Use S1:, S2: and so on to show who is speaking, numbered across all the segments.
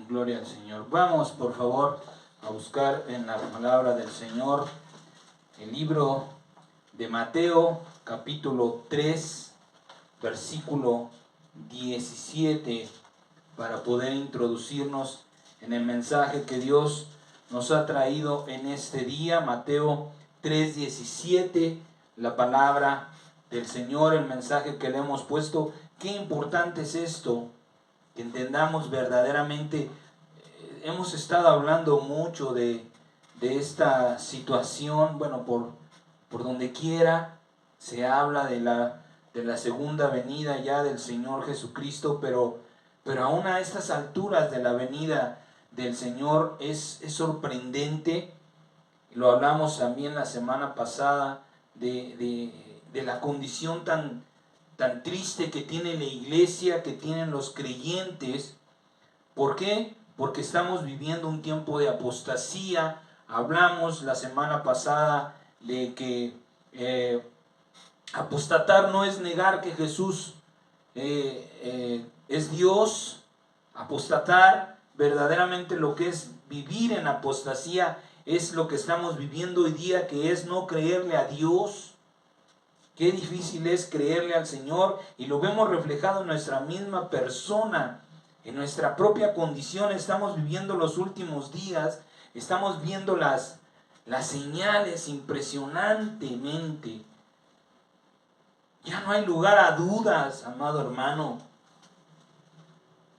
S1: Gloria al Señor. Vamos, por favor, a buscar en la palabra del Señor el libro de Mateo, capítulo 3, versículo 17, para poder introducirnos en el mensaje que Dios nos ha traído en este día. Mateo 3:17, la palabra del Señor, el mensaje que le hemos puesto. Qué importante es esto, que entendamos verdaderamente. Hemos estado hablando mucho de esta situación. Bueno, por donde quiera se habla de la segunda venida ya del Señor Jesucristo, pero aún a estas alturas de la venida del Señor es sorprendente. Lo hablamos también la semana pasada de la condición tan triste que tiene la iglesia, que tienen los creyentes. ¿Por qué? Porque estamos viviendo un tiempo de apostasía. Hablamos la semana pasada de que apostatar no es negar que Jesús es Dios. Apostatar, verdaderamente lo que es vivir en apostasía, es lo que estamos viviendo hoy día, que es no creerle a Dios. Qué difícil es creerle al Señor, y lo vemos reflejado en nuestra misma persona, en nuestra propia condición. Estamos viviendo los últimos días, estamos viendo las señales impresionantemente. Ya no hay lugar a dudas, amado hermano.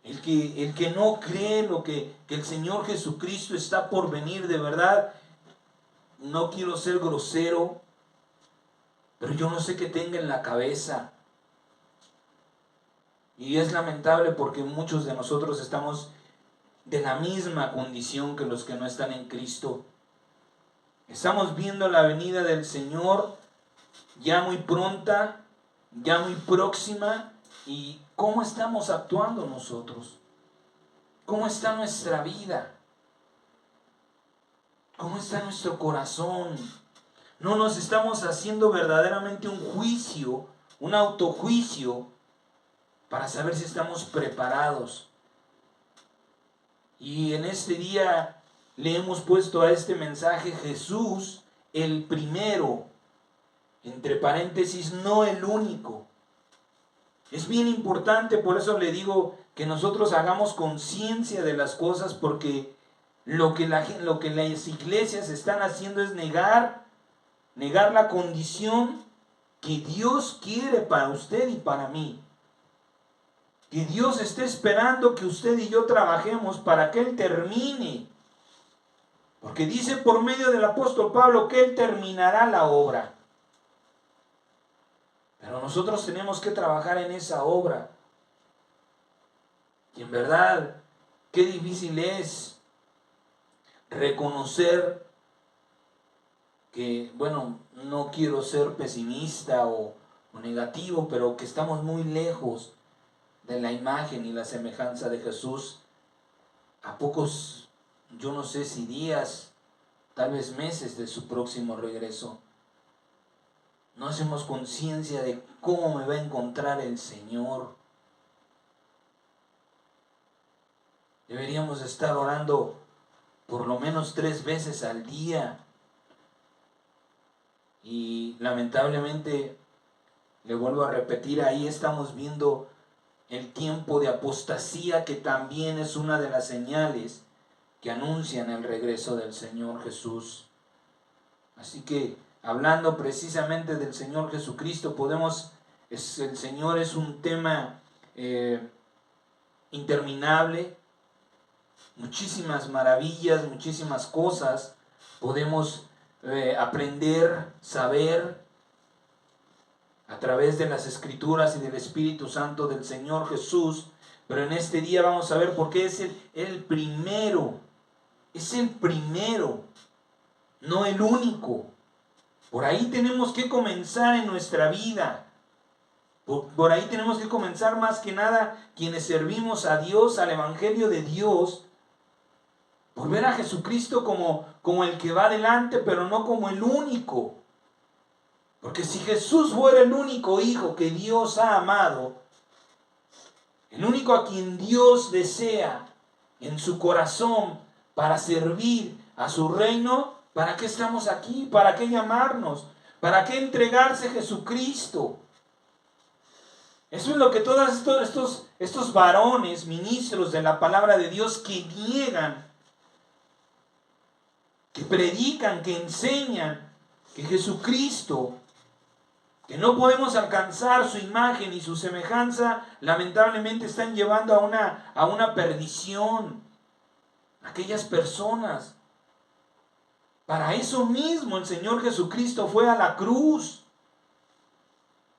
S1: El que no cree que el Señor Jesucristo está por venir, de verdad, no quiero ser grosero, pero yo no sé qué tenga en la cabeza. Y es lamentable porque muchos de nosotros estamos de la misma condición que los que no están en Cristo. Estamos viendo la venida del Señor ya muy pronta, ya muy próxima. ¿Y cómo estamos actuando nosotros? ¿Cómo está nuestra vida? ¿Cómo está nuestro corazón? No nos estamos haciendo verdaderamente un juicio, un autojuicio, para saber si estamos preparados. Y en este día le hemos puesto a este mensaje: Jesús, el primero, entre paréntesis, no el único. Es bien importante, por eso le digo que nosotros hagamos conciencia de las cosas, porque lo que las iglesias están haciendo es negar la condición que Dios quiere para usted y para mí. Que Dios esté esperando que usted y yo trabajemos para que Él termine. Porque dice por medio del apóstol Pablo que Él terminará la obra. Pero nosotros tenemos que trabajar en esa obra. Y en verdad, qué difícil es reconocer que, bueno, no quiero ser pesimista o negativo, pero que estamos muy lejos de la imagen y la semejanza de Jesús. A pocos, yo no sé si días, tal vez meses de su próximo regreso. No hacemos conciencia de cómo me va a encontrar el Señor. Deberíamos estar orando por lo menos 3 veces al día. Y lamentablemente, le vuelvo a repetir, ahí estamos viendo el tiempo de apostasía, que también es una de las señales que anuncian el regreso del Señor Jesús. Así que, hablando precisamente del Señor Jesucristo, el Señor es un tema interminable. Muchísimas maravillas, muchísimas cosas podemos aprender, saber a través de las Escrituras y del Espíritu Santo del Señor Jesús. Pero en este día vamos a ver por qué es el primero. Es el primero, no el único. Por ahí tenemos que comenzar en nuestra vida. Por ahí tenemos que comenzar, más que nada quienes servimos a Dios, al Evangelio de Dios, por ver a Jesucristo como el que va adelante, pero no como el único. Porque si Jesús fuera el único Hijo que Dios ha amado, el único a quien Dios desea en su corazón para servir a su reino, ¿para qué estamos aquí? ¿Para qué llamarnos? ¿Para qué entregarse a Jesucristo? Eso es lo que todos estos varones, ministros de la palabra de Dios, que niegan, que predican, que enseñan que Jesucristo, que no podemos alcanzar su imagen y su semejanza, lamentablemente están llevando a una perdición aquellas personas. Para eso mismo el Señor Jesucristo fue a la cruz,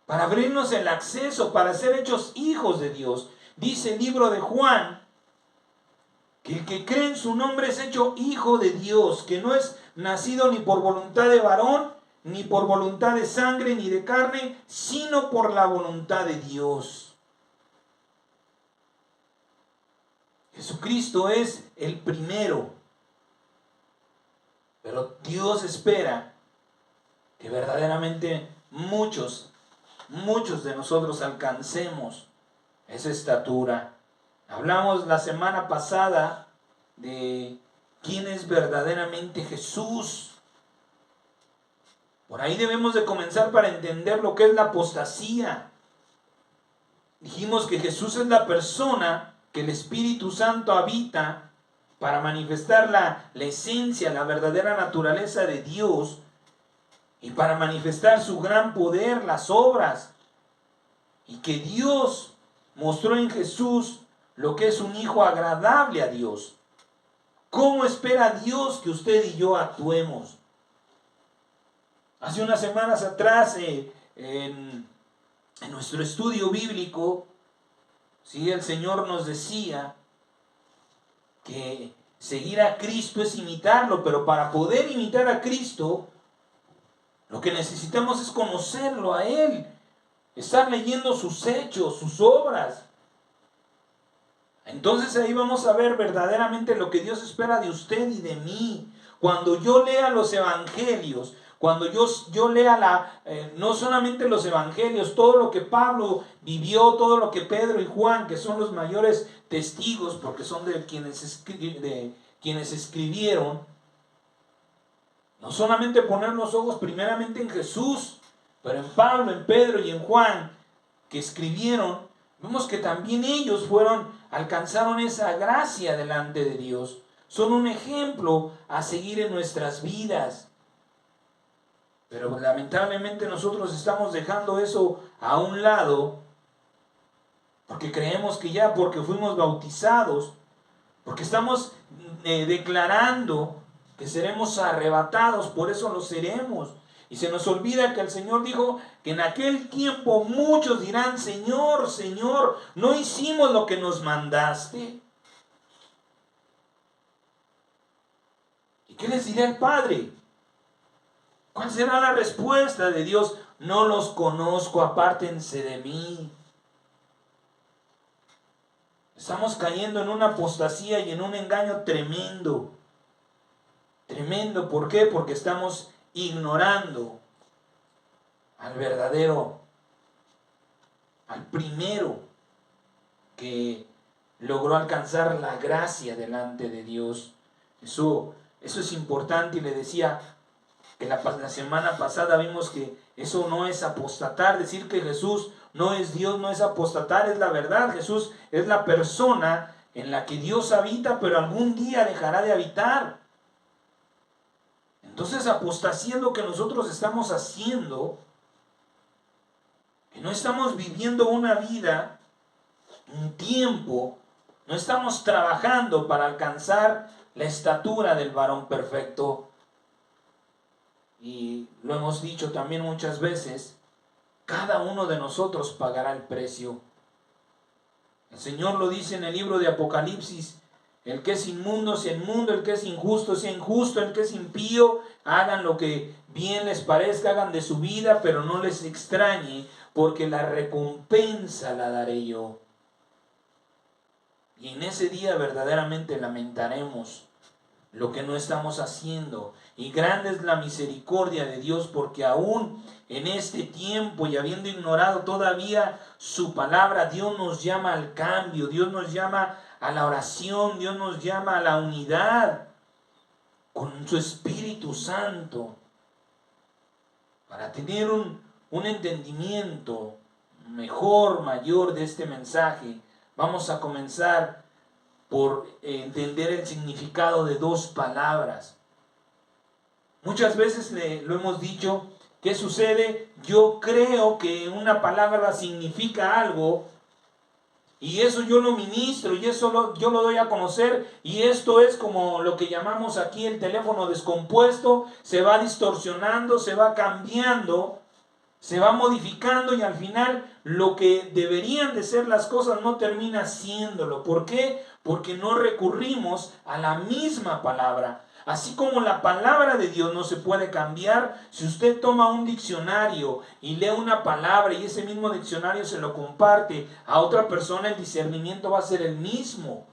S1: para abrirnos el acceso, para ser hechos hijos de Dios. Dice el libro de Juan que el que cree en su nombre es hecho hijo de Dios, que no es nacido ni por voluntad de varón, ni por voluntad de sangre, ni de carne, sino por la voluntad de Dios. Jesucristo es el primero, pero Dios espera que verdaderamente muchos de nosotros alcancemos esa estatura. Hablamos la semana pasada de quién es verdaderamente Jesús. Por ahí debemos de comenzar para entender lo que es la apostasía. Dijimos que Jesús es la persona que el Espíritu Santo habita para manifestar la esencia, la verdadera naturaleza de Dios y para manifestar su gran poder, las obras. Y que Dios mostró en Jesús lo que es un hijo agradable a Dios. ¿Cómo espera Dios que usted y yo actuemos? Hace unas semanas atrás, en nuestro estudio bíblico, ¿sí?, el Señor nos decía que seguir a Cristo es imitarlo, pero para poder imitar a Cristo, lo que necesitamos es conocerlo a Él, estar leyendo sus hechos, sus obras. Entonces ahí vamos a ver verdaderamente lo que Dios espera de usted y de mí. Cuando yo lea los evangelios, cuando yo lea no solamente los evangelios, todo lo que Pablo vivió, todo lo que Pedro y Juan, que son los mayores testigos, porque son de quienes escribieron, no solamente poner los ojos primeramente en Jesús, pero en Pablo, en Pedro y en Juan, que escribieron, vemos que también ellos alcanzaron esa gracia delante de Dios. Son un ejemplo a seguir en nuestras vidas. Pero lamentablemente nosotros estamos dejando eso a un lado, porque creemos que ya porque fuimos bautizados, porque estamos declarando que seremos arrebatados, por eso lo seremos. Y se nos olvida que el Señor dijo que en aquel tiempo muchos dirán: Señor, Señor, ¿no hicimos lo que nos mandaste? ¿Y qué les dirá el Padre? ¿Cuál será la respuesta de Dios? No los conozco, apártense de mí. Estamos cayendo en una apostasía y en un engaño tremendo. Tremendo, ¿por qué? Porque estamos ignorando al verdadero, al primero que logró alcanzar la gracia delante de Dios. Eso es importante, y le decía que la semana pasada vimos que eso no es apostatar. Decir que Jesús no es Dios no es apostatar, es la verdad. Jesús es la persona en la que Dios habita, pero algún día dejará de habitar. Entonces apostasía es lo que nosotros estamos haciendo, que no estamos viviendo una vida, un tiempo, no estamos trabajando para alcanzar la estatura del varón perfecto. Y lo hemos dicho también muchas veces, cada uno de nosotros pagará el precio. El Señor lo dice en el libro de Apocalipsis: el que es inmundo sea inmundo, el que es injusto sea injusto, el que es impío, hagan lo que bien les parezca, hagan de su vida, pero no les extrañe, porque la recompensa la daré yo. Y en ese día verdaderamente lamentaremos lo que no estamos haciendo. Y grande es la misericordia de Dios, porque aún en este tiempo y habiendo ignorado todavía su palabra, Dios nos llama al cambio, Dios nos llama a la oración, Dios nos llama a la unidad con su Espíritu Santo para tener un entendimiento mejor, mayor de este mensaje. Vamos a comenzar por entender el significado de dos palabras. Muchas veces lo hemos dicho. ¿Qué sucede? Yo creo que una palabra significa algo y eso yo lo ministro y eso yo lo doy a conocer, y esto es como lo que llamamos aquí el teléfono descompuesto. Se va distorsionando, se va cambiando, se va modificando y al final lo que deberían de ser las cosas no termina siéndolo. ¿Por qué? Porque no recurrimos a la misma palabra. Así como la palabra de Dios no se puede cambiar, si usted toma un diccionario y lee una palabra y ese mismo diccionario se lo comparte a otra persona, el discernimiento va a ser el mismo.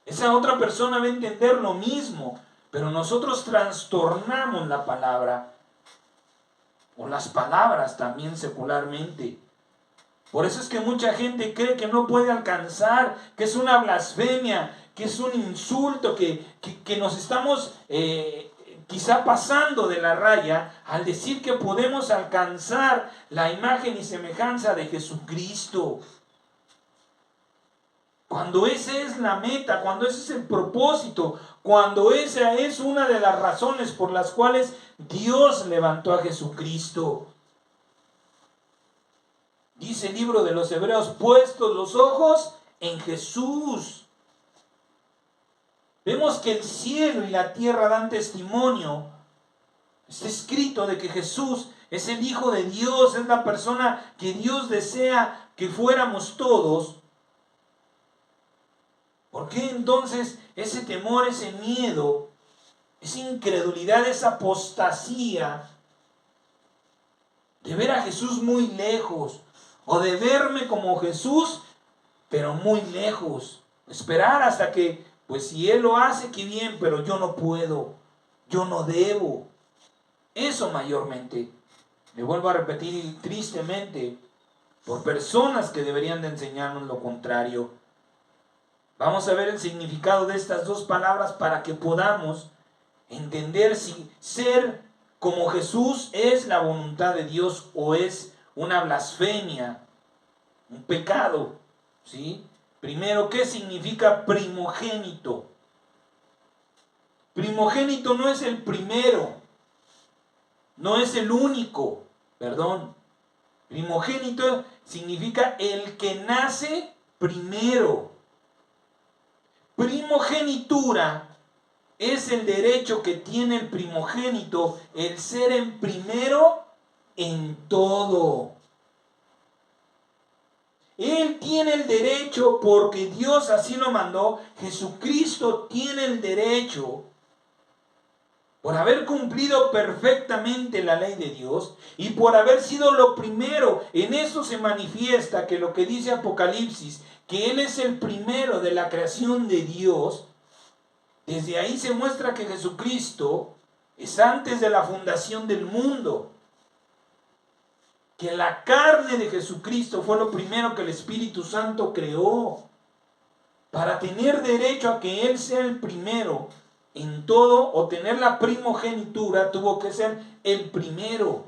S1: Esa otra persona va a entender lo mismo, pero nosotros trastornamos la palabra o las palabras también secularmente. Por eso es que mucha gente cree que no puede alcanzar, que es una blasfemia, que es un insulto, que nos estamos quizá pasando de la raya al decir que podemos alcanzar la imagen y semejanza de Jesucristo. Cuando esa es la meta, cuando ese es el propósito, cuando esa es una de las razones por las cuales Dios levantó a Jesucristo. Dice el libro de los Hebreos, puestos los ojos en Jesús. Vemos que el cielo y la tierra dan testimonio. Está escrito de que Jesús es el Hijo de Dios, es la persona que Dios desea que fuéramos todos. ¿Por qué entonces ese temor, ese miedo, esa incredulidad, esa apostasía de ver a Jesús muy lejos, o de verme como Jesús, pero muy lejos? Esperar hasta que, pues si Él lo hace, qué bien, pero yo no puedo, yo no debo. Eso mayormente, le vuelvo a repetir tristemente, por personas que deberían de enseñarnos lo contrario. Vamos a ver el significado de estas dos palabras para que podamos entender si ser como Jesús es la voluntad de Dios o es una blasfemia, un pecado, ¿sí? Primero, ¿qué significa primogénito? Primogénito no es el primero, no es el único, perdón. Primogénito significa el que nace primero. Primogenitura es el derecho que tiene el primogénito, el ser en primero en todo. Él tiene el derecho porque Dios así lo mandó. Jesucristo tiene el derecho por haber cumplido perfectamente la ley de Dios y por haber sido lo primero. En eso se manifiesta que lo que dice Apocalipsis, que Él es el primero de la creación de Dios. Desde ahí se muestra que Jesucristo es antes de la fundación del mundo. Que la carne de Jesucristo fue lo primero que el Espíritu Santo creó. Para tener derecho a que Él sea el primero en todo o tener la primogenitura, tuvo que ser el primero.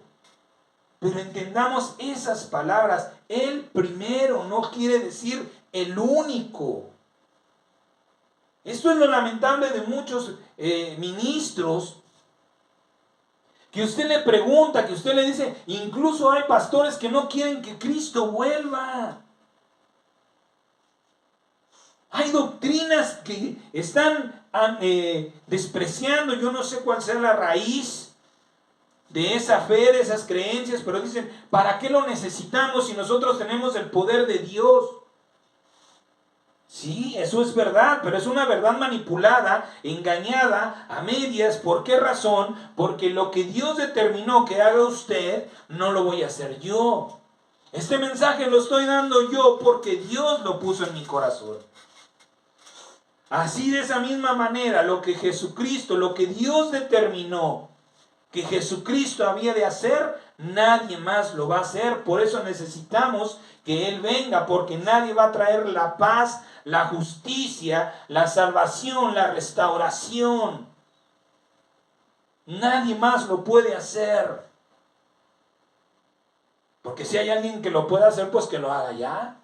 S1: Pero entendamos esas palabras. El primero no quiere decir el único. Esto es lo lamentable de muchos ministros, que usted le pregunta, que usted le dice, incluso hay pastores que no quieren que Cristo vuelva. Hay doctrinas que están despreciando, yo no sé cuál sea la raíz de esa fe, de esas creencias, pero dicen, ¿para qué lo necesitamos si nosotros tenemos el poder de Dios? Sí, eso es verdad, pero es una verdad manipulada, engañada, a medias. ¿Por qué razón? Porque lo que Dios determinó que haga usted, no lo voy a hacer yo. Este mensaje lo estoy dando yo porque Dios lo puso en mi corazón. Así, de esa misma manera, lo que Jesucristo, lo que Dios determinó que Jesucristo había de hacer, nadie más lo va a hacer. Por eso necesitamos que Él venga, porque nadie va a traer la paz, la justicia, la salvación, la restauración. Nadie más lo puede hacer. Porque si hay alguien que lo pueda hacer, pues que lo haga ya.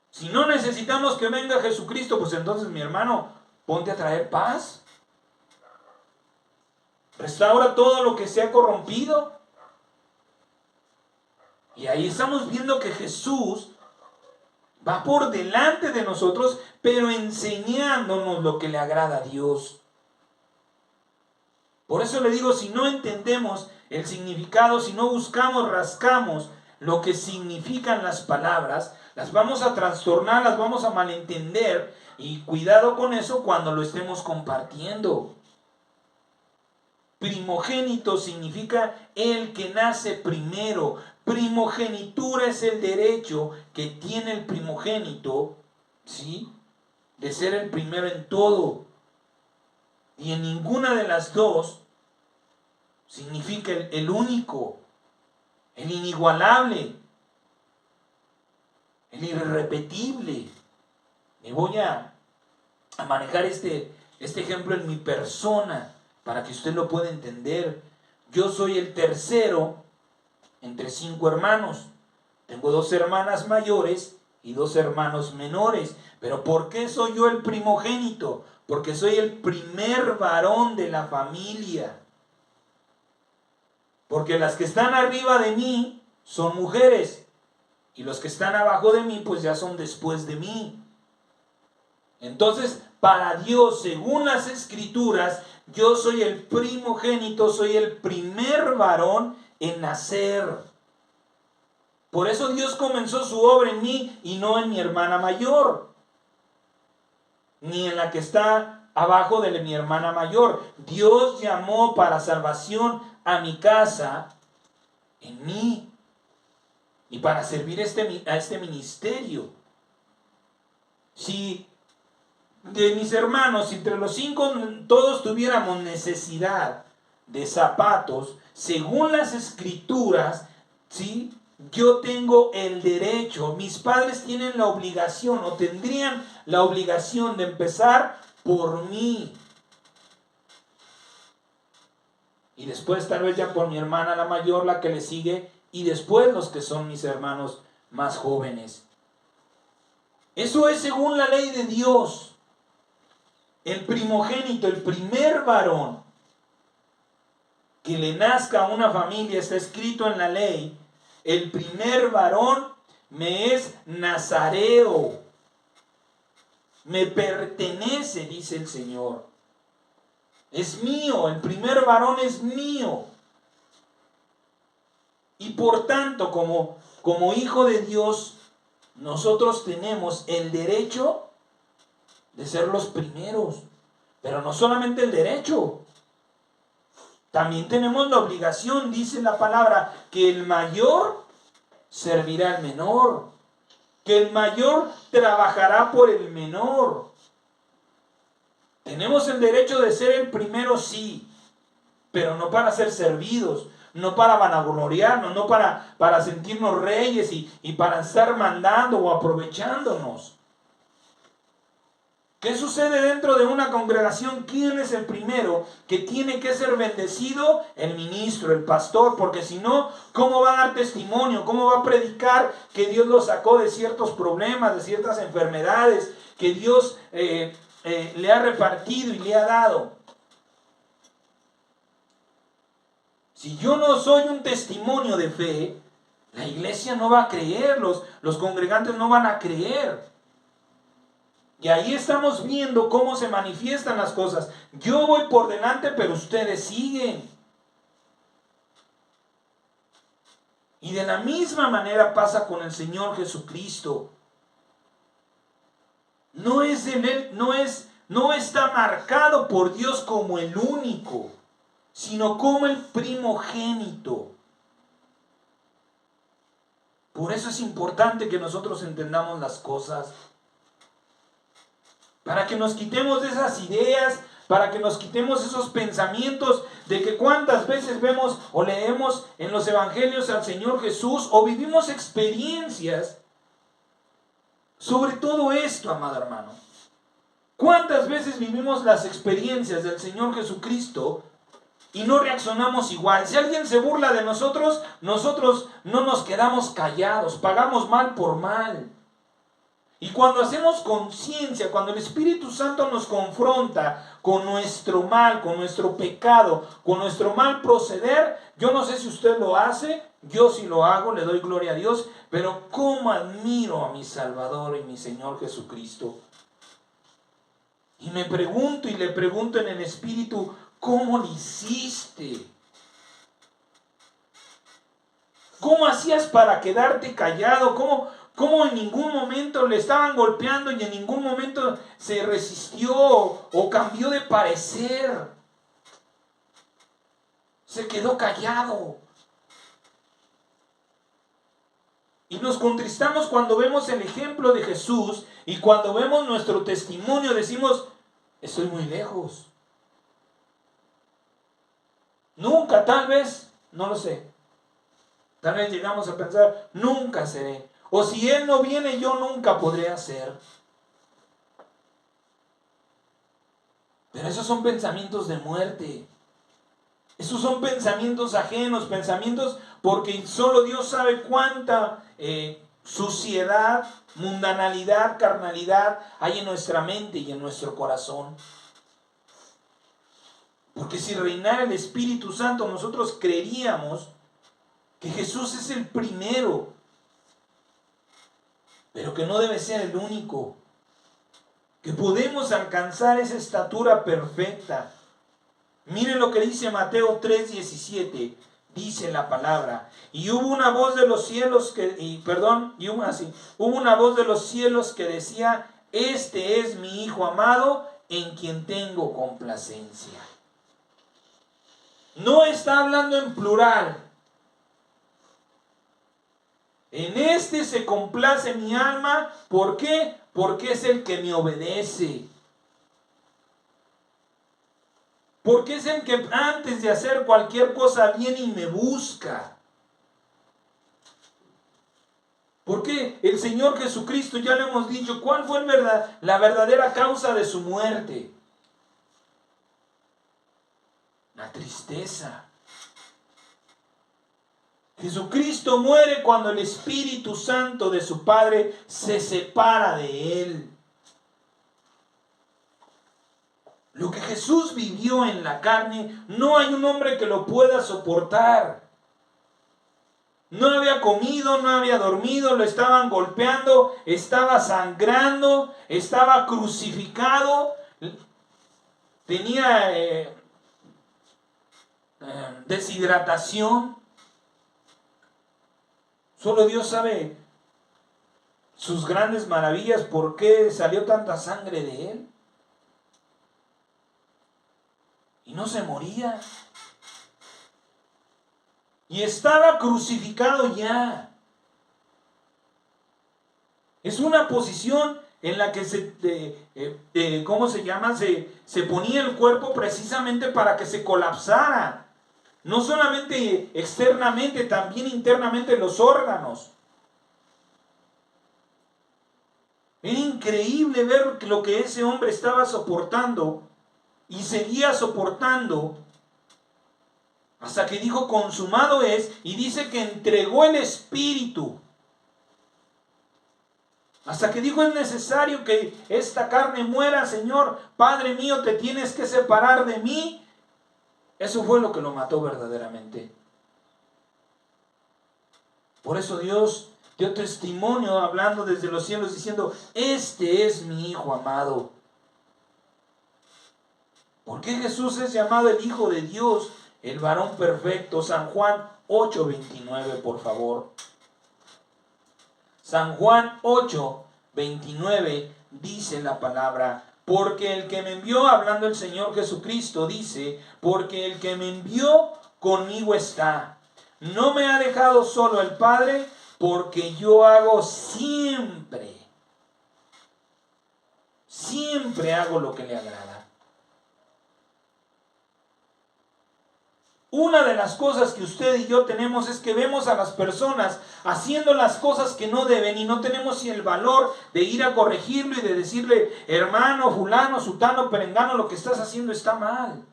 S1: Si no necesitamos que venga Jesucristo, pues entonces, mi hermano, ponte a traer paz. Restaura todo lo que se ha corrompido. Y ahí estamos viendo que Jesús va por delante de nosotros, pero enseñándonos lo que le agrada a Dios. Por eso le digo, si no entendemos el significado, si no buscamos, rascamos lo que significan las palabras, las vamos a trastornar, las vamos a malentender, y cuidado con eso cuando lo estemos compartiendo. Primogénito significa el que nace primero. Primogenitura es el derecho que tiene el primogénito, ¿sí?, de ser el primero en todo. Y en ninguna de las dos significa el único, el inigualable, el irrepetible. Me voy a manejar este ejemplo en mi persona para que usted lo pueda entender. Yo soy el tercero entre 5 hermanos. Tengo 2 hermanas mayores y 2 hermanos menores. ¿Pero por qué soy yo el primogénito? Porque soy el primer varón de la familia. Porque las que están arriba de mí son mujeres, y los que están abajo de mí pues ya son después de mí. Entonces, para Dios, según las Escrituras, yo soy el primogénito, soy el primer varón en nacer. Por eso Dios comenzó su obra en mí y no en mi hermana mayor, ni en la que está abajo de mi hermana mayor. Dios llamó para salvación a mi casa en mí y para servir a este ministerio. Si de mis hermanos, si entre los 5 todos tuviéramos necesidad de zapatos, según las Escrituras, ¿sí?, yo tengo el derecho, mis padres tienen la obligación o tendrían la obligación de empezar por mí. Y después tal vez ya por mi hermana la mayor, la que le sigue, y después los que son mis hermanos más jóvenes. Eso es según la ley de Dios. El primogénito, el primer varón que le nazca a una familia, está escrito en la ley, el primer varón me es nazareo, me pertenece, dice el Señor. Es mío, el primer varón es mío. Y por tanto, como hijo de Dios, nosotros tenemos el derecho de ser los primeros. Pero no solamente el derecho, también tenemos la obligación, dice la palabra, que el mayor servirá al menor, que el mayor trabajará por el menor. Tenemos el derecho de ser el primero, sí, pero no para ser servidos, no para vanagloriarnos, no para sentirnos reyes y para estar mandando o aprovechándonos. ¿Qué sucede dentro de una congregación? ¿Quién es el primero que tiene que ser bendecido? El ministro, el pastor, porque si no, ¿cómo va a dar testimonio? ¿Cómo va a predicar que Dios lo sacó de ciertos problemas, de ciertas enfermedades, que Dios le ha repartido y le ha dado? Si yo no soy un testimonio de fe, la iglesia no va a creer, los congregantes no van a creer. Y ahí estamos viendo cómo se manifiestan las cosas. Yo voy por delante, pero ustedes siguen. Y de la misma manera pasa con el Señor Jesucristo. No está marcado por Dios como el único, sino como el primogénito. Por eso es importante que nosotros entendamos las cosas, para que nos quitemos de esas ideas, para que nos quitemos esos pensamientos de que cuántas veces vemos o leemos en los evangelios al Señor Jesús o vivimos experiencias sobre todo esto, amado hermano. ¿Cuántas veces vivimos las experiencias del Señor Jesucristo y no reaccionamos igual? Si alguien se burla de nosotros, nosotros no nos quedamos callados, pagamos mal por mal. Y cuando hacemos conciencia, cuando el Espíritu Santo nos confronta con nuestro mal, con nuestro pecado, con nuestro mal proceder, yo no sé si usted lo hace, yo sí lo hago, le doy gloria a Dios, pero cómo admiro a mi Salvador y mi Señor Jesucristo. Y me pregunto y le pregunto en el Espíritu, ¿cómo lo hiciste? ¿Cómo hacías para quedarte callado? ¿Cómo en ningún momento le estaban golpeando y en ningún momento se resistió o cambió de parecer? Se quedó callado. Y nos contristamos cuando vemos el ejemplo de Jesús y cuando vemos nuestro testimonio decimos, estoy muy lejos. Nunca, tal vez, no lo sé. Tal vez llegamos a pensar, nunca seré. O si Él no viene, yo nunca podré hacer. Pero esos son pensamientos de muerte. Esos son pensamientos ajenos, pensamientos porque solo Dios sabe cuánta suciedad, mundanalidad, carnalidad hay en nuestra mente y en nuestro corazón. Porque si reinara el Espíritu Santo, nosotros creeríamos que Jesús es el primero, pero que no debe ser el único, que podemos alcanzar esa estatura perfecta. Miren lo que dice Mateo 3:17, dice la palabra, y hubo una voz de los cielos hubo una voz de los cielos que decía, este es mi Hijo amado, en quien tengo complacencia. No está hablando en plural. En este se complace mi alma. ¿Por qué? Porque es el que me obedece. Porque es el que antes de hacer cualquier cosa viene y me busca. Porque el Señor Jesucristo, ya lo hemos dicho, ¿cuál fue la verdadera causa de su muerte? La tristeza. Jesucristo muere cuando el Espíritu Santo de su Padre se separa de Él. Lo que Jesús vivió en la carne, no hay un hombre que lo pueda soportar. No había comido, no había dormido, lo estaban golpeando, estaba sangrando, estaba crucificado, tenía deshidratación. Solo Dios sabe sus grandes maravillas, por qué salió tanta sangre de Él. Y no se moría. Y estaba crucificado ya. Es una posición en la que se ponía el cuerpo precisamente para que se colapsara. No solamente externamente, también internamente los órganos. Era increíble ver lo que ese hombre estaba soportando y seguía soportando hasta que dijo consumado es, y dice que entregó el espíritu. Hasta que dijo es necesario que esta carne muera, Señor, Padre mío, te tienes que separar de mí. Eso fue lo que lo mató verdaderamente. Por eso Dios dio testimonio hablando desde los cielos diciendo, este es mi Hijo amado. ¿Por qué Jesús es llamado el Hijo de Dios, el varón perfecto? San Juan 8:29, por favor. San Juan 8:29 dice la palabra, porque el que me envió, hablando el Señor Jesucristo, dice, porque el que me envió conmigo está. No me ha dejado solo el Padre, porque yo hago siempre hago lo que le agrada. Una de las cosas que usted y yo tenemos es que vemos a las personas haciendo las cosas que no deben y no tenemos el valor de ir a corregirlo y de decirle, hermano, fulano, sutano, perengano, lo que estás haciendo está mal.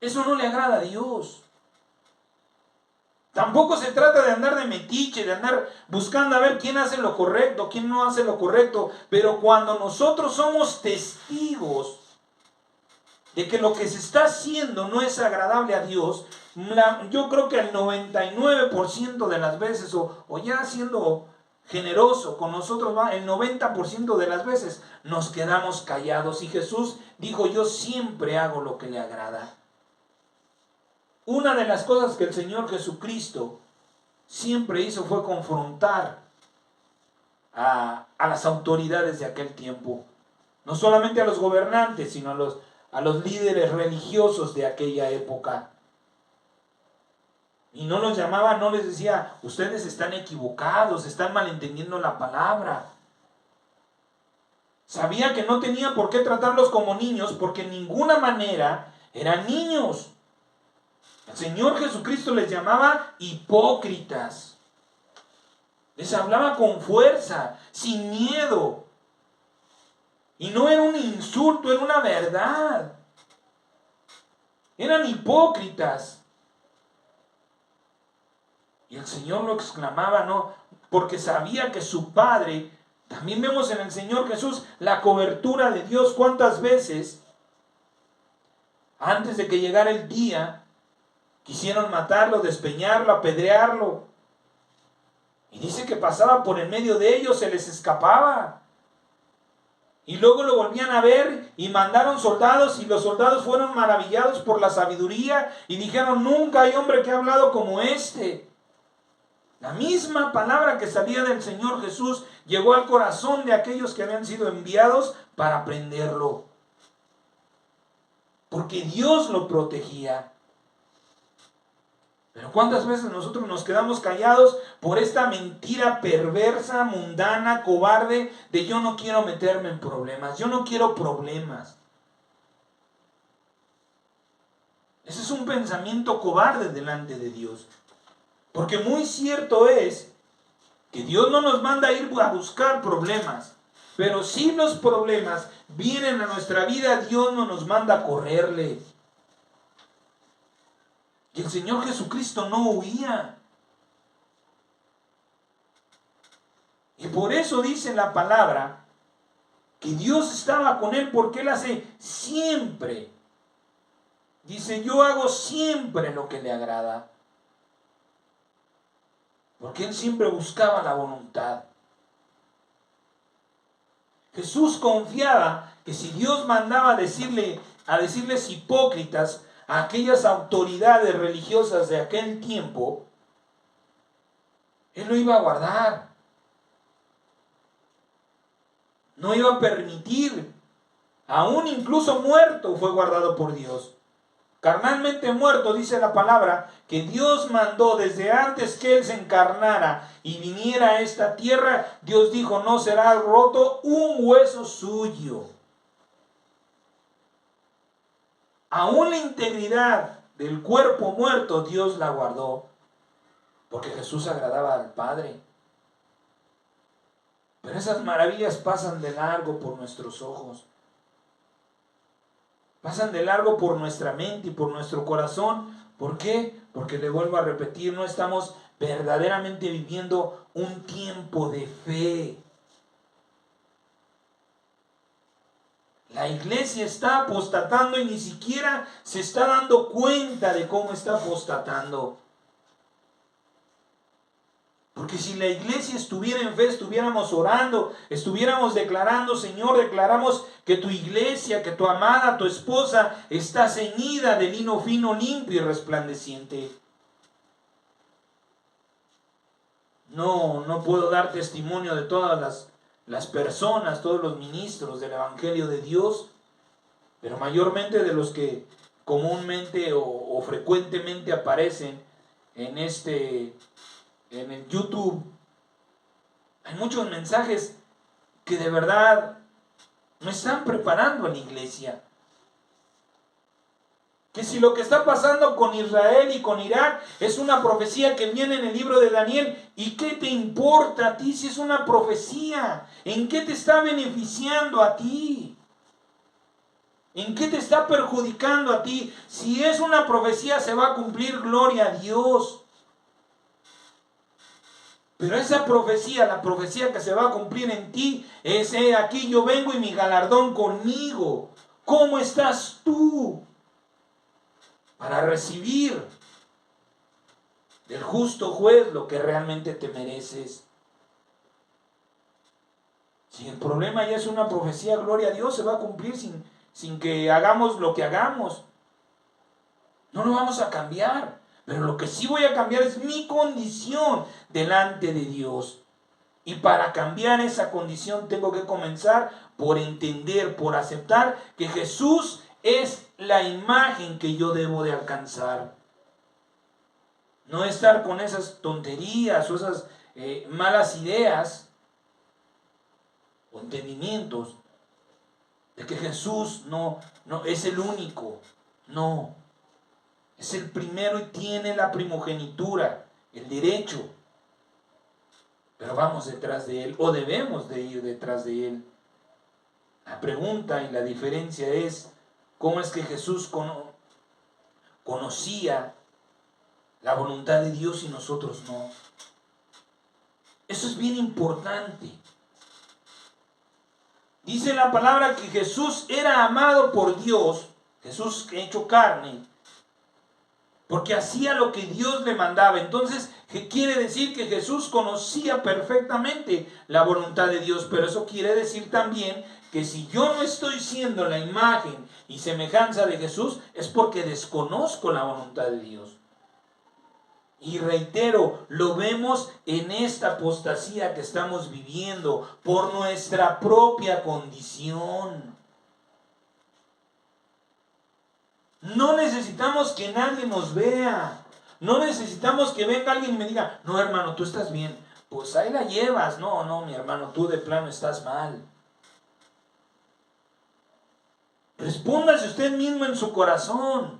S1: Eso no le agrada a Dios. Tampoco se trata de andar de metiche, de andar buscando a ver quién hace lo correcto, quién no hace lo correcto. Pero cuando nosotros somos testigos de que lo que se está haciendo no es agradable a Dios, yo creo que el 99% de las veces, o ya siendo generoso con nosotros, el 90% de las veces nos quedamos callados. Y Jesús dijo, yo siempre hago lo que le agrada. Una de las cosas que el Señor Jesucristo siempre hizo fue confrontar a las autoridades de aquel tiempo. No solamente a los gobernantes, sino a los líderes religiosos de aquella época. Y no los llamaba, no les decía, ustedes están equivocados, están malentendiendo la palabra. Sabía que no tenía por qué tratarlos como niños, porque en ninguna manera eran niños. El Señor Jesucristo les llamaba hipócritas. Les hablaba con fuerza, sin miedo. Y no era un insulto, era una verdad. Eran hipócritas. Y el Señor lo exclamaba, ¿no? Porque sabía que su Padre, también vemos en el Señor Jesús la cobertura de Dios. ¿Cuántas veces, antes de que llegara el día, quisieron matarlo, despeñarlo, apedrearlo? Y dice que pasaba por en medio de ellos, se les escapaba. Y luego lo volvían a ver y mandaron soldados, y los soldados fueron maravillados por la sabiduría y dijeron, nunca hay hombre que ha hablado como este. La misma palabra que salía del Señor Jesús llegó al corazón de aquellos que habían sido enviados para prenderlo. Porque Dios lo protegía. Pero ¿cuántas veces nosotros nos quedamos callados por esta mentira perversa, mundana, cobarde, de yo no quiero meterme en problemas, yo no quiero problemas? Ese es un pensamiento cobarde delante de Dios. Porque muy cierto es que Dios no nos manda a ir a buscar problemas, pero si los problemas vienen a nuestra vida, Dios no nos manda a correrle. Y el Señor Jesucristo no huía. Y por eso dice la palabra que Dios estaba con él, porque él hace siempre. Dice, yo hago siempre lo que le agrada. Porque él siempre buscaba la voluntad. Jesús confiaba que si Dios mandaba a decirles hipócritas a aquellas autoridades religiosas de aquel tiempo, él lo iba a guardar. No iba a permitir. Aún incluso muerto fue guardado por Dios. Carnalmente muerto, dice la palabra, que Dios mandó desde antes que Él se encarnara y viniera a esta tierra. Dios dijo, no será roto un hueso suyo. Aún la integridad del cuerpo muerto, Dios la guardó, porque Jesús agradaba al Padre. Pero esas maravillas pasan de largo por nuestros ojos. Pasan de largo por nuestra mente y por nuestro corazón. ¿Por qué? Porque le vuelvo a repetir, no estamos verdaderamente viviendo un tiempo de fe. La iglesia está apostatando y ni siquiera se está dando cuenta de cómo está apostatando. Porque si la iglesia estuviera en fe, estuviéramos orando, estuviéramos declarando, Señor, declaramos que tu iglesia, que tu amada, tu esposa, está ceñida de lino fino, limpio y resplandeciente. No puedo dar testimonio de todas las personas, todos los ministros del Evangelio de Dios, pero mayormente de los que comúnmente o frecuentemente aparecen en el YouTube. Hay muchos mensajes que de verdad no están preparando a la iglesia. Que si lo que está pasando con Israel y con Irak es una profecía que viene en el libro de Daniel, ¿y qué te importa a ti si es una profecía? ¿En qué te está beneficiando a ti? ¿En qué te está perjudicando a ti? Si es una profecía, se va a cumplir, gloria a Dios. Pero esa profecía, la profecía que se va a cumplir en ti, es aquí yo vengo y mi galardón conmigo. ¿Cómo estás tú para recibir del justo juez lo que realmente te mereces? Si el problema ya es una profecía, gloria a Dios, se va a cumplir sin que hagamos lo que hagamos. No lo vamos a cambiar. Pero lo que sí voy a cambiar es mi condición delante de Dios. Y para cambiar esa condición tengo que comenzar por entender, por aceptar que Jesús es la imagen que yo debo de alcanzar. No estar con esas tonterías o esas malas ideas o entendimientos de que Jesús no es el único. No, es el primero y tiene la primogenitura, el derecho. Pero vamos detrás de Él, o debemos de ir detrás de Él. La pregunta y la diferencia es, ¿cómo es que Jesús conocía la voluntad de Dios y nosotros no? Eso es bien importante. Dice la palabra que Jesús era amado por Dios, Jesús hecho carne, porque hacía lo que Dios le mandaba. Entonces, ¿qué quiere decir? Que Jesús conocía perfectamente la voluntad de Dios, pero eso quiere decir también que si yo no estoy siendo la imagen y semejanza de Jesús, es porque desconozco la voluntad de Dios. Y reitero, lo vemos en esta apostasía que estamos viviendo por nuestra propia condición. No necesitamos que nadie nos vea. No necesitamos que venga alguien y me diga, no hermano, tú estás bien. Pues ahí la llevas. No, mi hermano, tú de plano estás mal. Respóndase usted mismo en su corazón.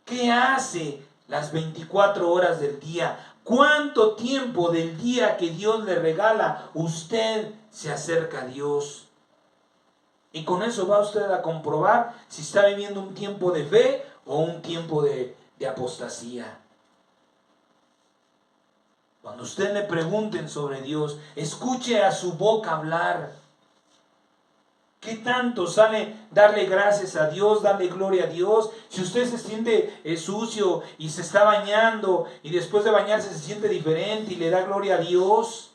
S1: ¿Qué hace las 24 horas del día? ¿Cuánto tiempo del día que Dios le regala usted se acerca a Dios? Y con eso va usted a comprobar si está viviendo un tiempo de fe o un tiempo de apostasía. Cuando usted le pregunten sobre Dios, escuche a su boca hablar. ¿Qué tanto sale darle gracias a Dios, darle gloria a Dios? Si usted se siente sucio y se está bañando y después de bañarse se siente diferente y le da gloria a Dios.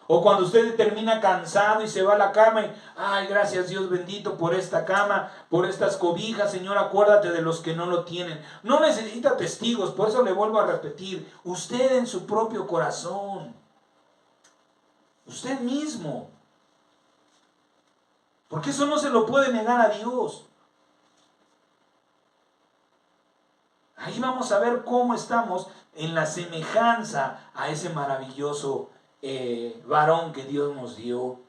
S1: O cuando usted termina cansado y se va a la cama y, ay, gracias Dios bendito por esta cama, por estas cobijas, Señor, acuérdate de los que no lo tienen. No necesita testigos, por eso le vuelvo a repetir, usted en su propio corazón, usted mismo. Porque eso no se lo puede negar a Dios. Ahí vamos a ver cómo estamos en la semejanza a ese maravilloso varón que Dios nos dio.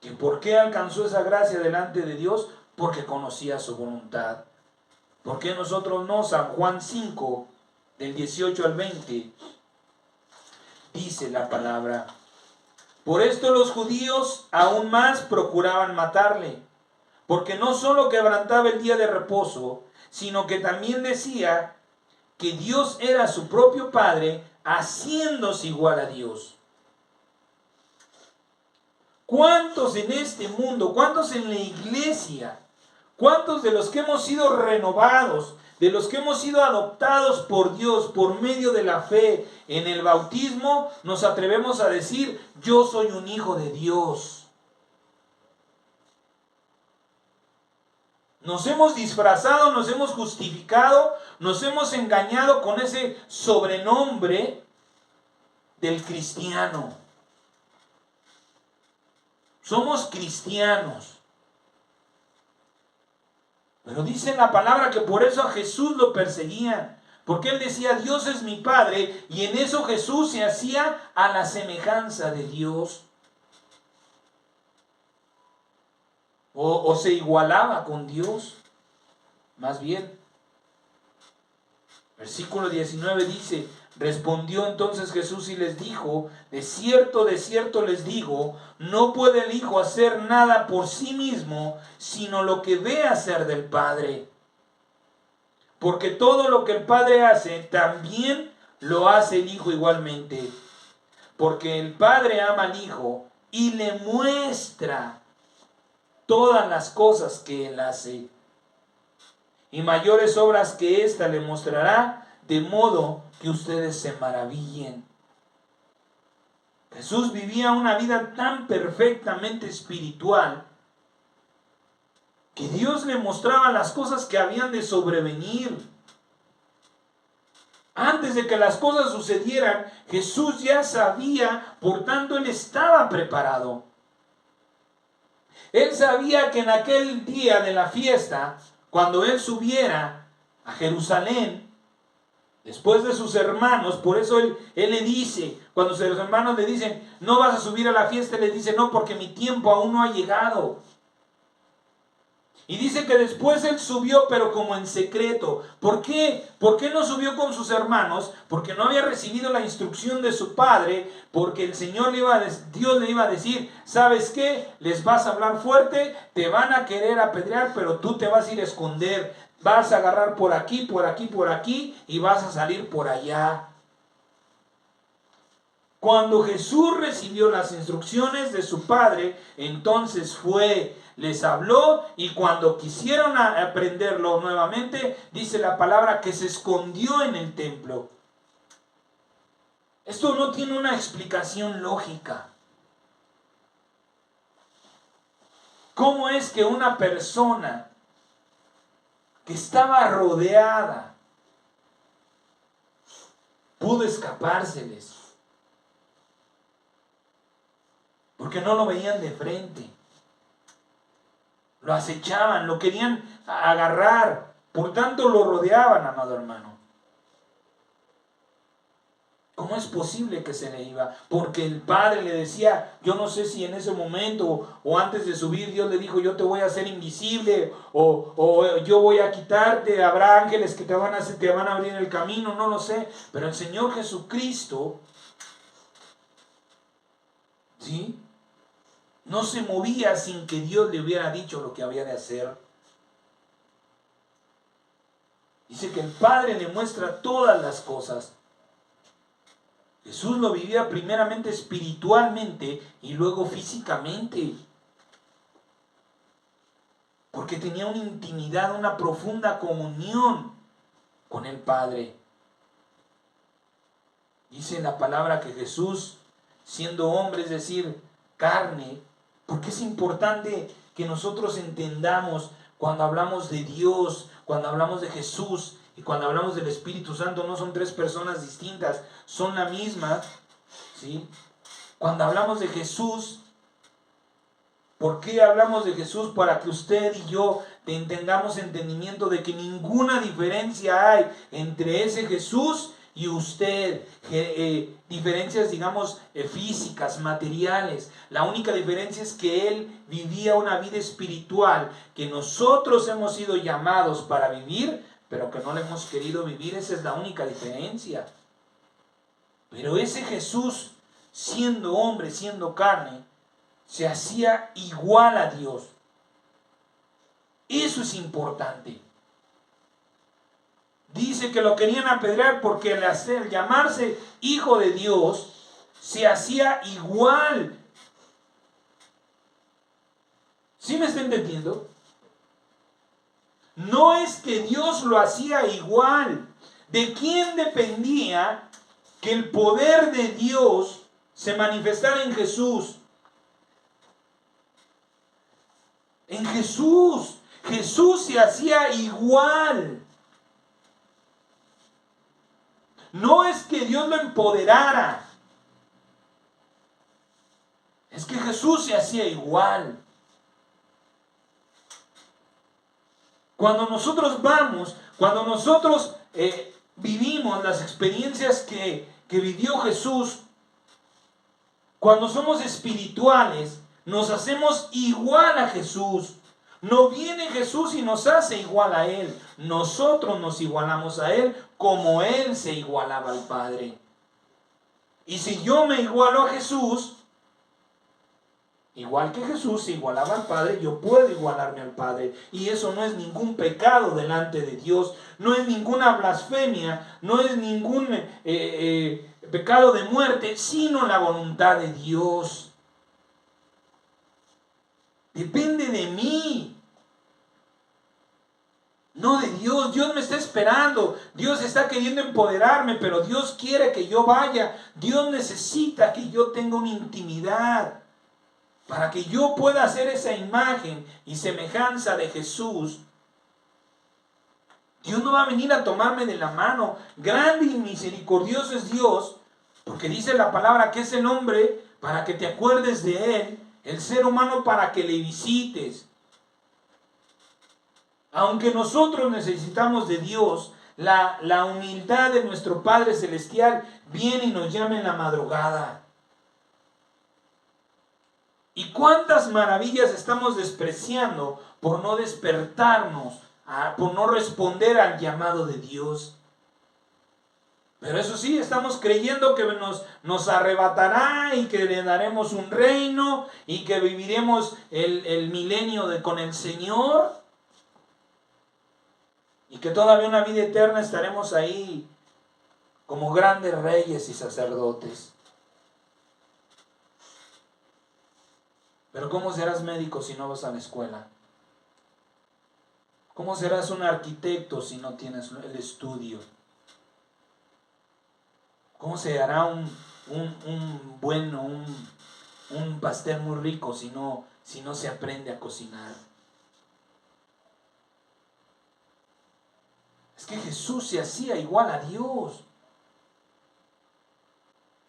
S1: ¿Que por qué alcanzó esa gracia delante de Dios? Porque conocía su voluntad. ¿Por qué nosotros no? San Juan 5, del 18 al 20, dice la palabra: por esto los judíos aún más procuraban matarle, porque no solo quebrantaba el día de reposo, sino que también decía que Dios era su propio Padre, haciéndose igual a Dios. ¿Cuántos en este mundo, cuántos en la iglesia, cuántos de los que hemos sido renovados, de los que hemos sido adoptados por Dios por medio de la fe en el bautismo, nos atrevemos a decir, yo soy un hijo de Dios? Nos hemos disfrazado, nos hemos justificado, nos hemos engañado con ese sobrenombre del cristiano. Somos cristianos. Pero dice la palabra que por eso a Jesús lo perseguían. Porque él decía, Dios es mi Padre, y en eso Jesús se hacía a la semejanza de Dios. o se igualaba con Dios. Más bien, versículo 19 dice: respondió entonces Jesús y les dijo: de cierto les digo, no puede el Hijo hacer nada por sí mismo, sino lo que ve hacer del Padre. Porque todo lo que el Padre hace, también lo hace el Hijo igualmente. Porque el Padre ama al Hijo y le muestra todas las cosas que Él hace. Y mayores obras que ésta le mostrará, de modo que ustedes se maravillen. Jesús vivía una vida tan perfectamente espiritual que Dios le mostraba las cosas que habían de sobrevenir. Antes de que las cosas sucedieran, Jesús ya sabía, por tanto Él estaba preparado. Él sabía que en aquel día de la fiesta, cuando Él subiera a Jerusalén, después de sus hermanos, por eso él le dice, cuando sus hermanos le dicen: no vas a subir a la fiesta, Él le dice: no, porque mi tiempo aún no ha llegado. Y dice que después Él subió, pero como en secreto. ¿Por qué? ¿Por qué no subió con sus hermanos? Porque no había recibido la instrucción de su padre, porque el Señor Dios le iba a decir: ¿sabes qué? Les vas a hablar fuerte, te van a querer apedrear, pero tú te vas a ir a esconder. Vas a agarrar por aquí, por aquí, por aquí, y vas a salir por allá. Cuando Jesús recibió las instrucciones de su Padre, entonces fue, les habló, y cuando quisieron aprenderlo nuevamente, dice la palabra que se escondió en el templo. Esto no tiene una explicación lógica. ¿Cómo es que una persona que estaba rodeada pudo escapárseles? Porque no lo veían de frente. Lo acechaban, lo querían agarrar. Por tanto lo rodeaban, amado hermano. ¿Cómo es posible que se le iba? Porque el Padre le decía, yo no sé si en ese momento o antes de subir Dios le dijo: yo te voy a hacer invisible, o yo voy a quitarte, habrá ángeles que te van a abrir el camino, no lo sé. Pero el Señor Jesucristo, ¿sí?, no se movía sin que Dios le hubiera dicho lo que había de hacer. Dice que el Padre le muestra todas las cosas. Jesús lo vivía primeramente espiritualmente y luego físicamente. Porque tenía una intimidad, una profunda comunión con el Padre. Dice la palabra que Jesús, siendo hombre, es decir, carne, porque es importante que nosotros entendamos cuando hablamos de Dios, cuando hablamos de Jesús y cuando hablamos del Espíritu Santo, no son tres personas distintas, son la misma, ¿sí? Cuando hablamos de Jesús, ¿por qué hablamos de Jesús? Para que usted y yo tengamos entendimiento de que ninguna diferencia hay entre ese Jesús y usted. Diferencias, digamos, físicas, materiales. La única diferencia es que Él vivía una vida espiritual que nosotros hemos sido llamados para vivir, pero que no la hemos querido vivir. Esa es la única diferencia. Pero ese Jesús, siendo hombre, siendo carne, se hacía igual a Dios. Eso es importante. Dice que lo querían apedrear porque al llamarse hijo de Dios, se hacía igual. ¿Sí me está entendiendo? No es que Dios lo hacía igual. ¿De quién dependía que el poder de Dios se manifestara en Jesús? En Jesús. Jesús se hacía igual. No es que Dios lo empoderara. Es que Jesús se hacía igual. Cuando nosotros vivimos las experiencias que vivió Jesús, cuando somos espirituales, nos hacemos igual a Jesús. No viene Jesús y nos hace igual a Él. Nosotros nos igualamos a Él como Él se igualaba al Padre. Y si yo me igualo a Jesús, igual que Jesús se igualaba al Padre, yo puedo igualarme al Padre. Y eso no es ningún pecado delante de Dios, no es ninguna blasfemia, no es ningún pecado de muerte, sino la voluntad de Dios. Depende de mí, no de Dios. Dios me está esperando, Dios está queriendo empoderarme, pero Dios quiere que yo vaya. Dios necesita que yo tenga una intimidad para que yo pueda hacer esa imagen y semejanza de Jesús. Dios no va a venir a tomarme de la mano. Grande y misericordioso es Dios, porque dice la palabra que es el hombre para que te acuerdes de Él, el ser humano para que le visites. Aunque nosotros necesitamos de Dios, la humildad de nuestro Padre Celestial viene y nos llama en la madrugada. ¿Y cuántas maravillas estamos despreciando por no despertarnos, por no responder al llamado de Dios? Pero eso sí, estamos creyendo que nos arrebatará y que le daremos un reino y que viviremos el milenio con el Señor y que todavía una vida eterna estaremos ahí como grandes reyes y sacerdotes. Pero ¿cómo serás médico si no vas a la escuela? ¿Cómo serás un arquitecto si no tienes el estudio? ¿Cómo se hará un pastel muy rico si no se aprende a cocinar? Es que Jesús se hacía igual a Dios.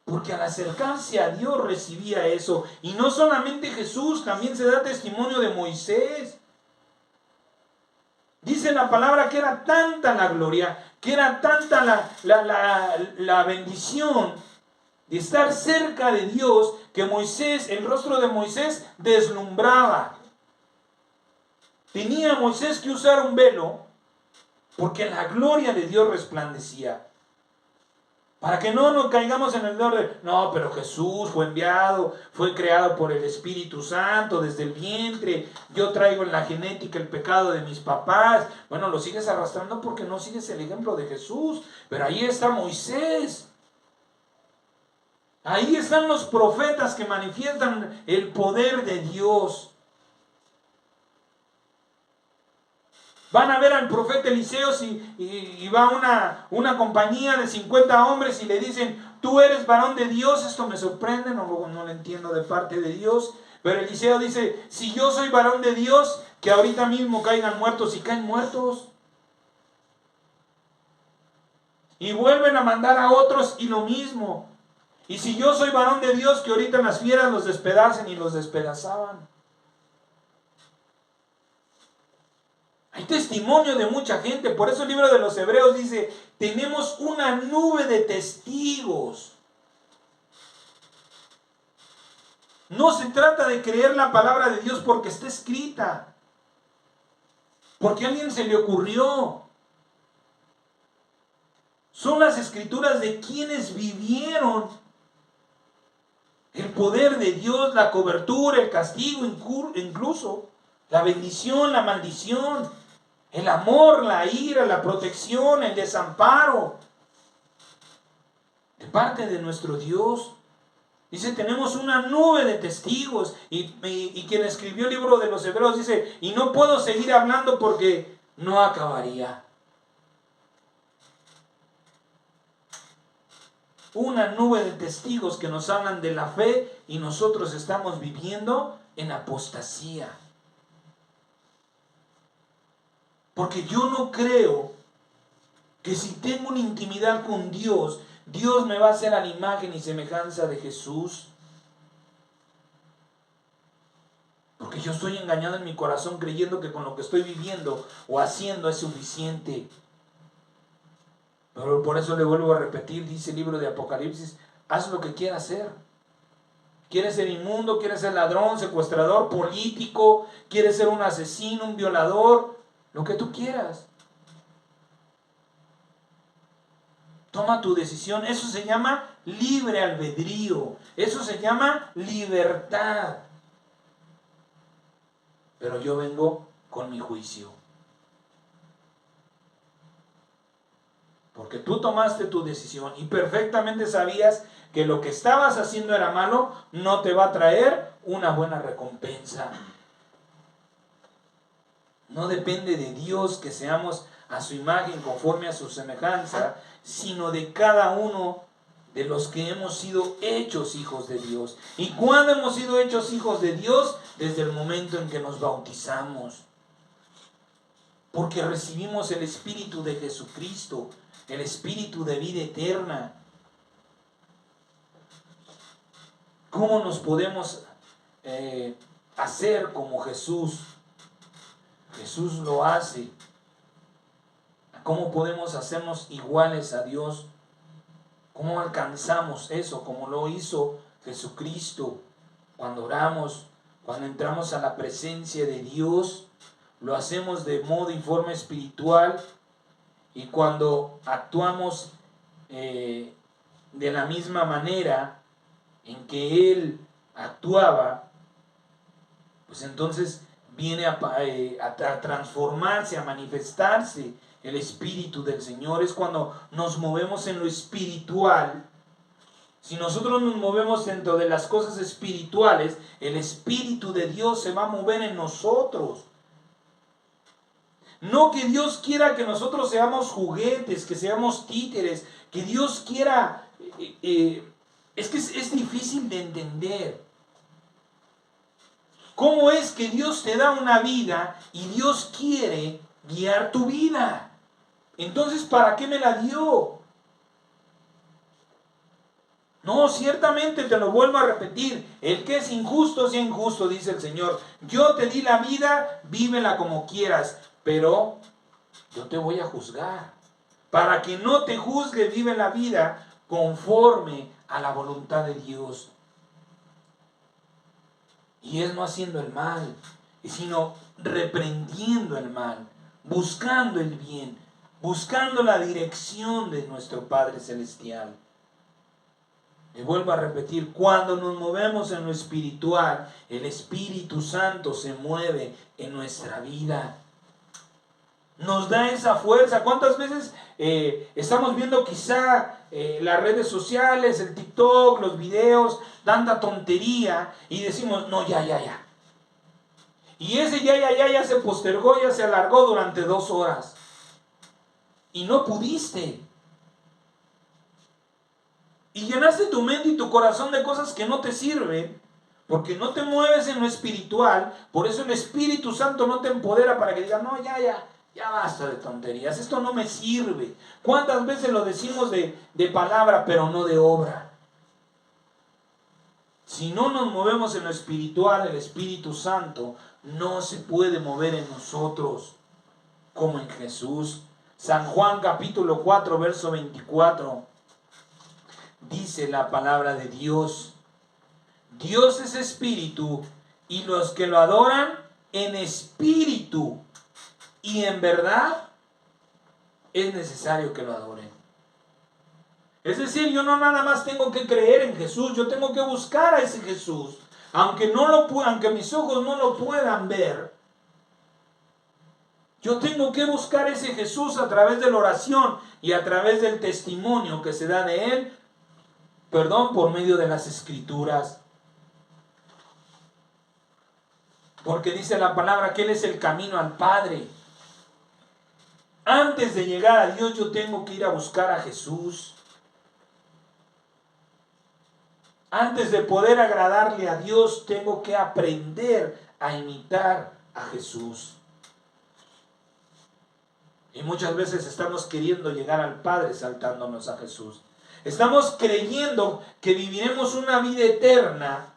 S1: Porque al acercarse a Dios recibía eso. Y no solamente Jesús, también se da testimonio de Moisés. Dice la palabra que era tanta la gloria, que era tanta la bendición de estar cerca de Dios, que Moisés, el rostro de Moisés deslumbraba. Tenía Moisés que usar un velo, porque la gloria de Dios resplandecía. Para que no nos caigamos en el error de, no, pero Jesús fue enviado, fue creado por el Espíritu Santo desde el vientre, yo traigo en la genética el pecado de mis papás. Bueno, lo sigues arrastrando porque no sigues el ejemplo de Jesús, pero ahí está Moisés. Ahí están los profetas que manifiestan el poder de Dios. Van a ver al profeta Eliseo y va una compañía de 50 hombres y le dicen, tú eres varón de Dios. Esto me sorprende, no lo entiendo de parte de Dios. Pero Eliseo dice, si yo soy varón de Dios, que ahorita mismo caigan muertos, y caen muertos. Y vuelven a mandar a otros y lo mismo. Y si yo soy varón de Dios, que ahorita las fieras los despedacen, y los despedazaban. Hay testimonio de mucha gente. Por eso el libro de los Hebreos dice, tenemos una nube de testigos. No se trata de creer la palabra de Dios porque está escrita, porque a alguien se le ocurrió. Son las escrituras de quienes vivieron el poder de Dios, la cobertura, el castigo, incluso la bendición, la maldición, el amor, la ira, la protección, el desamparo de parte de nuestro Dios. Dice, tenemos una nube de testigos. Y quien escribió el libro de los Hebreos dice, y no puedo seguir hablando porque no acabaría. Una nube de testigos que nos hablan de la fe, y nosotros estamos viviendo en apostasía. Porque yo no creo que si tengo una intimidad con Dios, Dios me va a hacer a la imagen y semejanza de Jesús. Porque yo estoy engañado en mi corazón creyendo que con lo que estoy viviendo o haciendo es suficiente. Pero por eso le vuelvo a repetir, dice el libro de Apocalipsis, haz lo que quieras hacer. ¿Quieres ser inmundo? ¿Quieres ser ladrón, secuestrador, político? ¿Quieres ser un asesino, un violador? Lo que tú quieras. Toma tu decisión. Eso se llama libre albedrío. Eso se llama libertad. Pero yo vengo con mi juicio. Porque tú tomaste tu decisión y perfectamente sabías que lo que estabas haciendo era malo, no te va a traer una buena recompensa. No depende de Dios que seamos a su imagen, conforme a su semejanza, sino de cada uno de los que hemos sido hechos hijos de Dios. ¿Y cuándo hemos sido hechos hijos de Dios? Desde el momento en que nos bautizamos. Porque recibimos el Espíritu de Jesucristo, el Espíritu de vida eterna. ¿Cómo nos podemos hacer como Jesús? Jesús lo hace. ¿Cómo podemos hacernos iguales a Dios? ¿Cómo alcanzamos eso? Como lo hizo Jesucristo. Cuando oramos, cuando entramos a la presencia de Dios, lo hacemos de modo y forma espiritual. Y cuando actuamos de la misma manera en que Él actuaba, pues entonces viene a transformarse, a manifestarse el Espíritu del Señor. Es cuando nos movemos en lo espiritual. Si nosotros nos movemos dentro de las cosas espirituales, el Espíritu de Dios se va a mover en nosotros. No que Dios quiera que nosotros seamos juguetes, que seamos títeres, que Dios quiera... es que es difícil de entender. ¿Cómo es que Dios te da una vida y Dios quiere guiar tu vida? Entonces, ¿para qué me la dio? No, ciertamente te lo vuelvo a repetir. El que es injusto, sea injusto, dice el Señor. Yo te di la vida, vívela como quieras, pero yo te voy a juzgar. Para que no te juzgue, vive la vida conforme a la voluntad de Dios. Y es no haciendo el mal, sino reprendiendo el mal, buscando el bien, buscando la dirección de nuestro Padre Celestial. Y vuelvo a repetir, cuando nos movemos en lo espiritual, el Espíritu Santo se mueve en nuestra vida. Nos da esa fuerza. ¿Cuántas veces estamos viendo quizá las redes sociales, el TikTok, los videos, tanta tontería y decimos, no, ya. Y ese ya se postergó, ya se alargó durante 2 horas. Y no pudiste. Y llenaste tu mente y tu corazón de cosas que no te sirven, porque no te mueves en lo espiritual. Por eso el Espíritu Santo no te empodera para que digas, no, ya basta de tonterías, esto no me sirve. ¿Cuántas veces lo decimos de palabra, pero no de obra? Si no nos movemos en lo espiritual, el Espíritu Santo no se puede mover en nosotros como en Jesús. San Juan capítulo 4, verso 24, dice la palabra de Dios: Dios es espíritu, y los que lo adoran en espíritu y en verdad es necesario que lo adoren. Es decir, yo no nada más tengo que creer en Jesús, yo tengo que buscar a ese Jesús. Aunque mis ojos no lo puedan ver, yo tengo que buscar a ese Jesús a través de la oración y a través del testimonio que se da de Él, por medio de las Escrituras. Porque dice la palabra que Él es el camino al Padre. Antes de llegar a Dios, yo tengo que ir a buscar a Jesús. Antes de poder agradarle a Dios, tengo que aprender a imitar a Jesús. Y muchas veces estamos queriendo llegar al Padre saltándonos a Jesús. Estamos creyendo que viviremos una vida eterna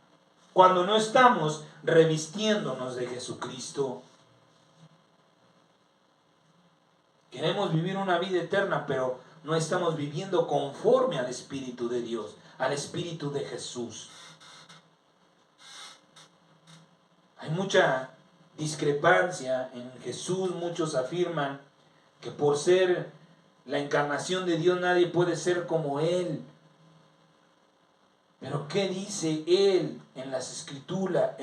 S1: cuando no estamos revistiéndonos de Jesucristo. Queremos vivir una vida eterna, pero no estamos viviendo conforme al Espíritu de Dios, al Espíritu de Jesús. Hay mucha discrepancia en Jesús. Muchos afirman que por ser la encarnación de Dios nadie puede ser como Él. Pero ¿qué dice Él en las escrituras,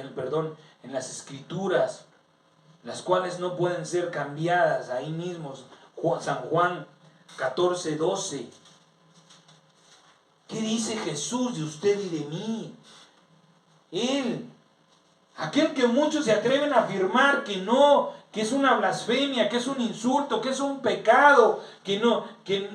S1: las cuales no pueden ser cambiadas? Ahí mismo, San Juan 14:12. ¿Qué dice Jesús de usted y de mí? Él, aquel que muchos se atreven a afirmar que no, que es una blasfemia, que es un insulto, que es un pecado, que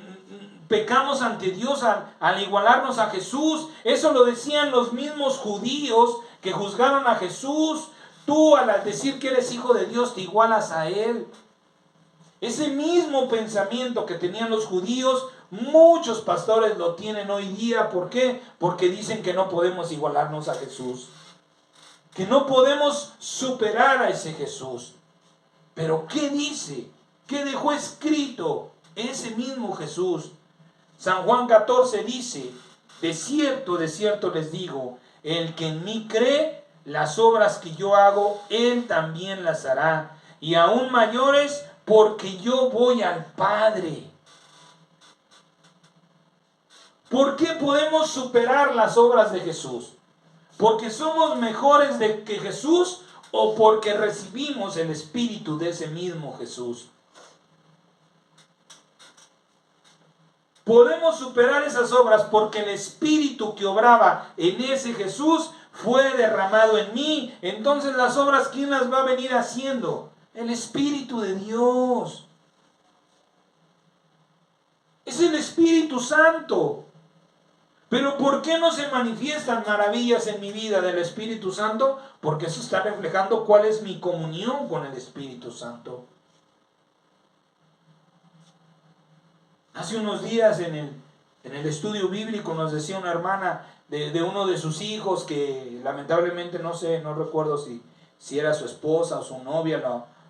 S1: pecamos ante Dios al igualarnos a Jesús. Eso lo decían los mismos judíos que juzgaron a Jesús. Tú, al decir que eres hijo de Dios, te igualas a Él. Ese mismo pensamiento que tenían los judíos, muchos pastores lo tienen hoy día. ¿Por qué? Porque dicen que no podemos igualarnos a Jesús, que no podemos superar a ese Jesús. Pero ¿qué dice? ¿Qué dejó escrito ese mismo Jesús? San Juan 14 dice: de cierto les digo, el que en mí cree, las obras que yo hago, él también las hará, y aún mayores, porque yo voy al Padre. ¿Por qué podemos superar las obras de Jesús? ¿Porque somos mejores que Jesús o porque recibimos el Espíritu de ese mismo Jesús? Podemos superar esas obras porque el Espíritu que obraba en ese Jesús fue derramado en mí. Entonces las obras, ¿quién las va a venir haciendo? El Espíritu de Dios. Es el Espíritu Santo. Pero ¿por qué no se manifiestan maravillas en mi vida del Espíritu Santo? Porque eso está reflejando cuál es mi comunión con el Espíritu Santo. Hace unos días en el estudio bíblico nos decía una hermana de uno de sus hijos que lamentablemente no recuerdo si era su esposa o su novia,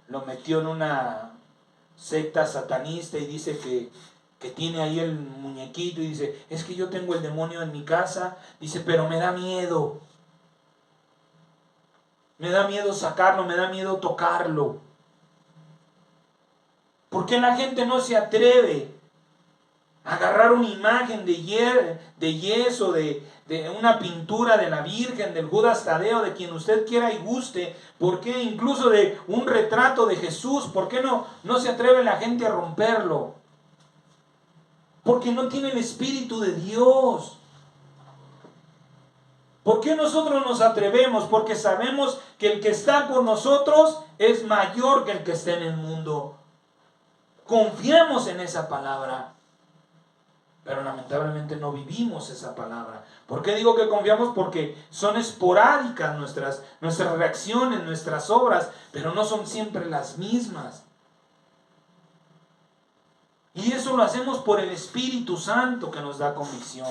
S1: lo metió en una secta satanista y dice que tiene ahí el muñequito y dice: es que yo tengo el demonio en mi casa, dice, pero me da miedo. Me da miedo sacarlo, me da miedo tocarlo. ¿Por qué la gente no se atreve a agarrar una imagen de yeso, de una pintura de la Virgen, del Judas Tadeo, de quien usted quiera y guste? ¿Por qué incluso de un retrato de Jesús? ¿Por qué no se atreve la gente a romperlo? Porque no tiene el Espíritu de Dios. ¿Por qué nosotros nos atrevemos? Porque sabemos que el que está con nosotros es mayor que el que está en el mundo. Confiamos en esa palabra, pero lamentablemente no vivimos esa palabra. ¿Por qué digo que confiamos? Porque son esporádicas nuestras reacciones, nuestras obras, pero no son siempre las mismas. Y eso lo hacemos por el Espíritu Santo que nos da convicción.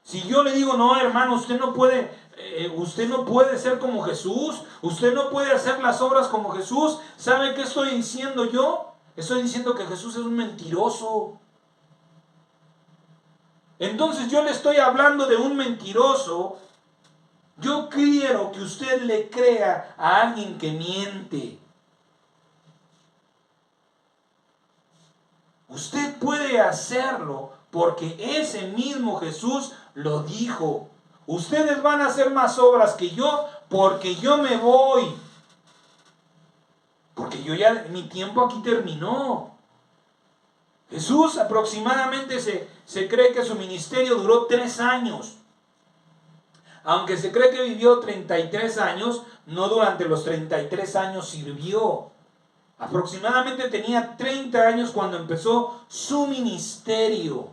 S1: Si yo le digo: no, hermano, usted no puede ser como Jesús, usted no puede hacer las obras como Jesús, ¿sabe qué estoy diciendo yo? Estoy diciendo que Jesús es un mentiroso. Entonces yo le estoy hablando de un mentiroso. Yo quiero que usted le crea a alguien que miente. Usted puede hacerlo porque ese mismo Jesús lo dijo. Ustedes van a hacer más obras que yo porque yo me voy. Porque mi tiempo aquí terminó. Jesús aproximadamente se cree que su ministerio duró 3 años. Aunque se cree que vivió 33 años, no durante los 33 años sirvió. Aproximadamente tenía 30 años cuando empezó su ministerio.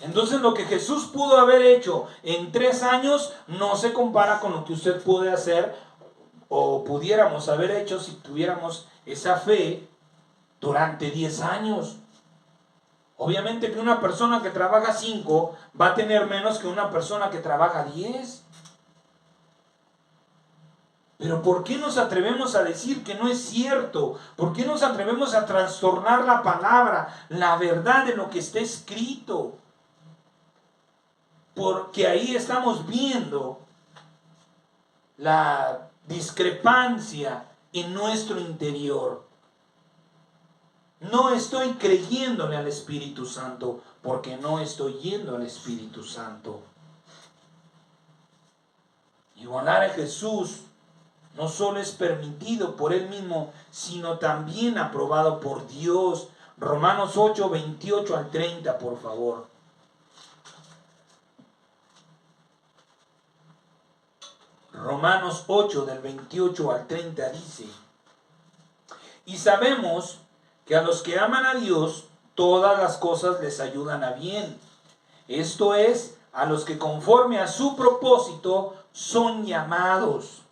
S1: Entonces lo que Jesús pudo haber hecho en 3 años no se compara con lo que usted puede hacer o pudiéramos haber hecho si tuviéramos esa fe durante 10 años. Obviamente que una persona que trabaja 5 va a tener menos que una persona que trabaja 10. Pero ¿por qué nos atrevemos a decir que no es cierto? ¿Por qué nos atrevemos a trastornar la palabra, la verdad de lo que está escrito? porque ahí estamos viendo la discrepancia en nuestro interior. No estoy creyéndole al Espíritu Santo porque no estoy yendo al Espíritu Santo. Igualar a Jesús no solo es permitido por Él mismo, sino también aprobado por Dios. Romanos 8, 28 al 30, por favor. Romanos 8, del 28 al 30 dice: y sabemos que a los que aman a Dios, todas las cosas les ayudan a bien. Esto es, a los que conforme a su propósito son llamados.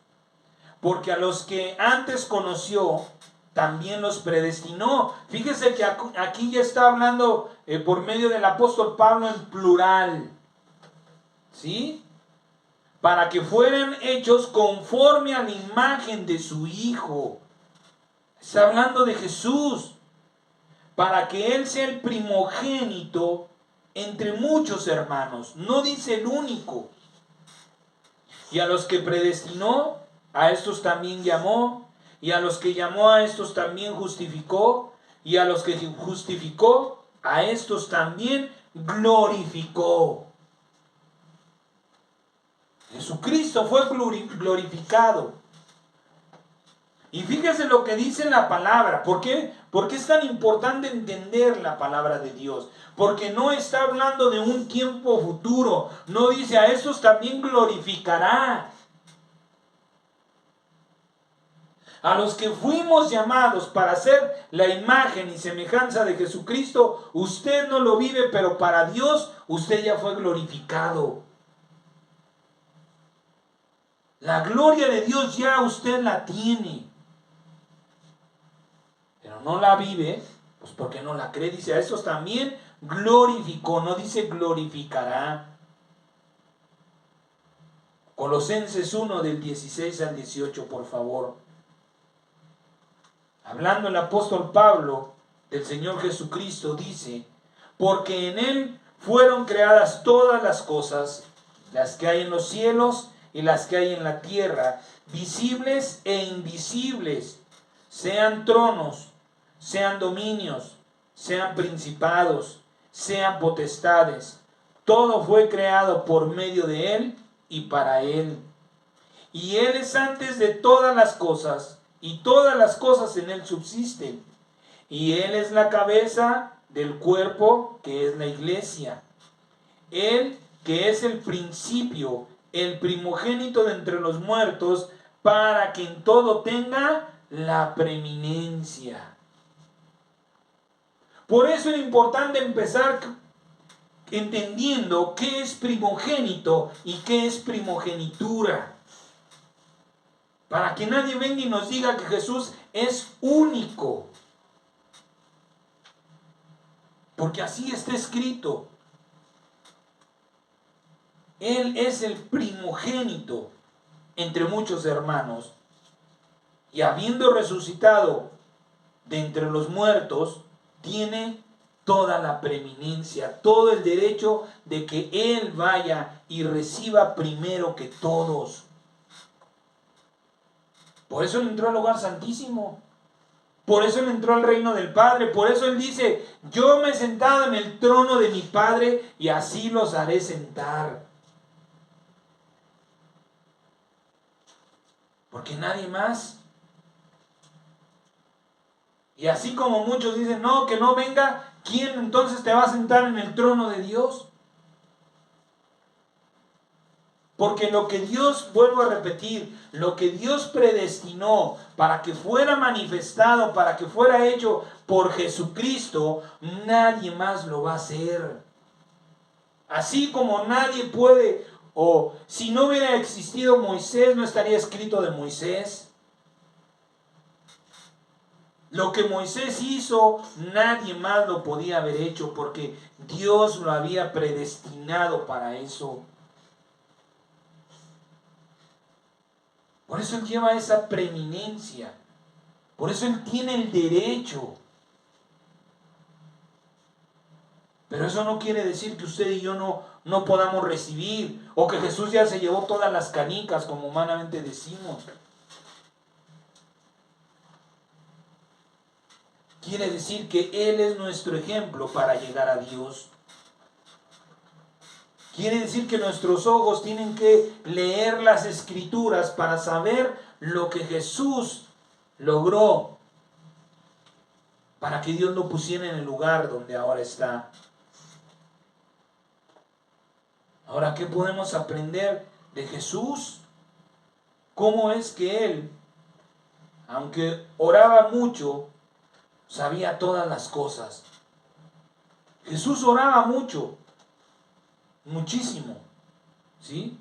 S1: Porque a los que antes conoció, también los predestinó. Fíjese que aquí ya está hablando por medio del apóstol Pablo en plural. ¿Sí? Para que fueran hechos conforme a la imagen de su Hijo. Está hablando de Jesús. Para que Él sea el primogénito entre muchos hermanos. No dice el único. Y a los que predestinó, a estos también llamó. Y a los que llamó, a estos también justificó. Y a los que justificó, a estos también glorificó. Jesucristo fue glorificado. Y fíjese lo que dice la palabra. ¿Por qué? Porque es tan importante entender la palabra de Dios. Porque no está hablando de un tiempo futuro. No dice, a estos también glorificará. A los que fuimos llamados para ser la imagen y semejanza de Jesucristo, usted no lo vive, pero para Dios usted ya fue glorificado. La gloria de Dios ya usted la tiene. Pero no la vive, pues porque no la cree. Dice, a estos también glorificó, no dice glorificará. Colosenses 1 del 16 al 18, por favor. Hablando el apóstol Pablo del Señor Jesucristo, dice, porque en Él fueron creadas todas las cosas, las que hay en los cielos y las que hay en la tierra, visibles e invisibles, sean tronos, sean dominios, sean principados, sean potestades. Todo fue creado por medio de Él y para Él. Y Él es antes de todas las cosas, y todas las cosas en Él subsisten. Y Él es la cabeza del cuerpo, que es la iglesia. Él, que es el principio, el primogénito de entre los muertos, para que en todo tenga la preeminencia. Por eso es importante empezar entendiendo qué es primogénito y qué es primogenitura. Para que nadie venga y nos diga que Jesús es único. Porque así está escrito. Él es el primogénito entre muchos hermanos. Y habiendo resucitado de entre los muertos, tiene toda la preeminencia, todo el derecho de que Él vaya y reciba primero que todos. Por eso Él entró al lugar santísimo. Por eso Él entró al reino del Padre. Por eso Él dice, yo me he sentado en el trono de mi Padre y así los haré sentar. Porque nadie más. Y así como muchos dicen, no, que no venga, ¿quién entonces te va a sentar en el trono de Dios? Porque lo que Dios, vuelvo a repetir, lo que Dios predestinó para que fuera manifestado, para que fuera hecho por Jesucristo, nadie más lo va a hacer. Así como nadie puede, o si no hubiera existido Moisés, no estaría escrito de Moisés. Lo que Moisés hizo, nadie más lo podía haber hecho porque Dios lo había predestinado para eso. Por eso Él lleva esa preeminencia. Por eso Él tiene el derecho. Pero eso no quiere decir que usted y yo no podamos recibir, o que Jesús ya se llevó todas las canicas, como humanamente decimos. Quiere decir que Él es nuestro ejemplo para llegar a Dios. Quiere decir que nuestros ojos tienen que leer las Escrituras para saber lo que Jesús logró, para que Dios lo pusiera en el lugar donde ahora está. Ahora, ¿qué podemos aprender de Jesús? ¿Cómo es que Él, aunque oraba mucho, sabía todas las cosas? Jesús oraba mucho, muchísimo, ¿sí?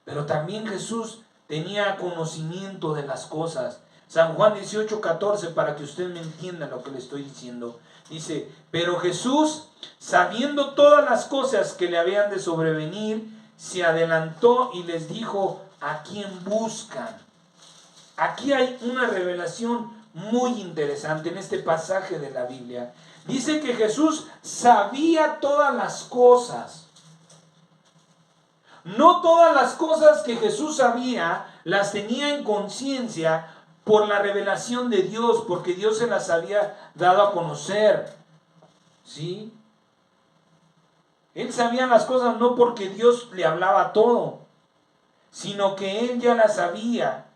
S1: Pero también Jesús tenía conocimiento de las cosas. San Juan 18:14, para que usted me entienda lo que le estoy diciendo. Dice, pero Jesús, sabiendo todas las cosas que le habían de sobrevenir, se adelantó y les dijo, ¿a quién buscan? Aquí hay una revelación muy interesante en este pasaje de la Biblia. Dice que Jesús sabía todas las cosas. No todas las cosas que Jesús sabía las tenía en conciencia por la revelación de Dios, porque Dios se las había dado a conocer. ¿Sí? Él sabía las cosas no porque Dios le hablaba todo, sino que Él ya las sabía.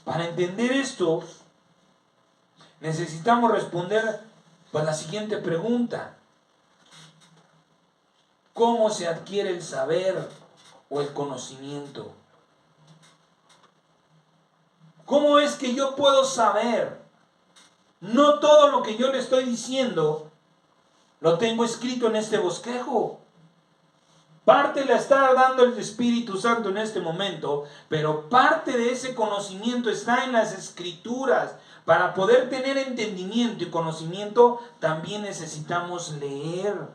S1: Para entender esto, necesitamos responder pues la siguiente pregunta. ¿Cómo se adquiere el saber o el conocimiento? ¿Cómo es que yo puedo saber? No todo lo que yo le estoy diciendo lo tengo escrito en este bosquejo. Parte la está dando el Espíritu Santo en este momento, pero parte de ese conocimiento está en las Escrituras. Para poder tener entendimiento y conocimiento, también necesitamos leer.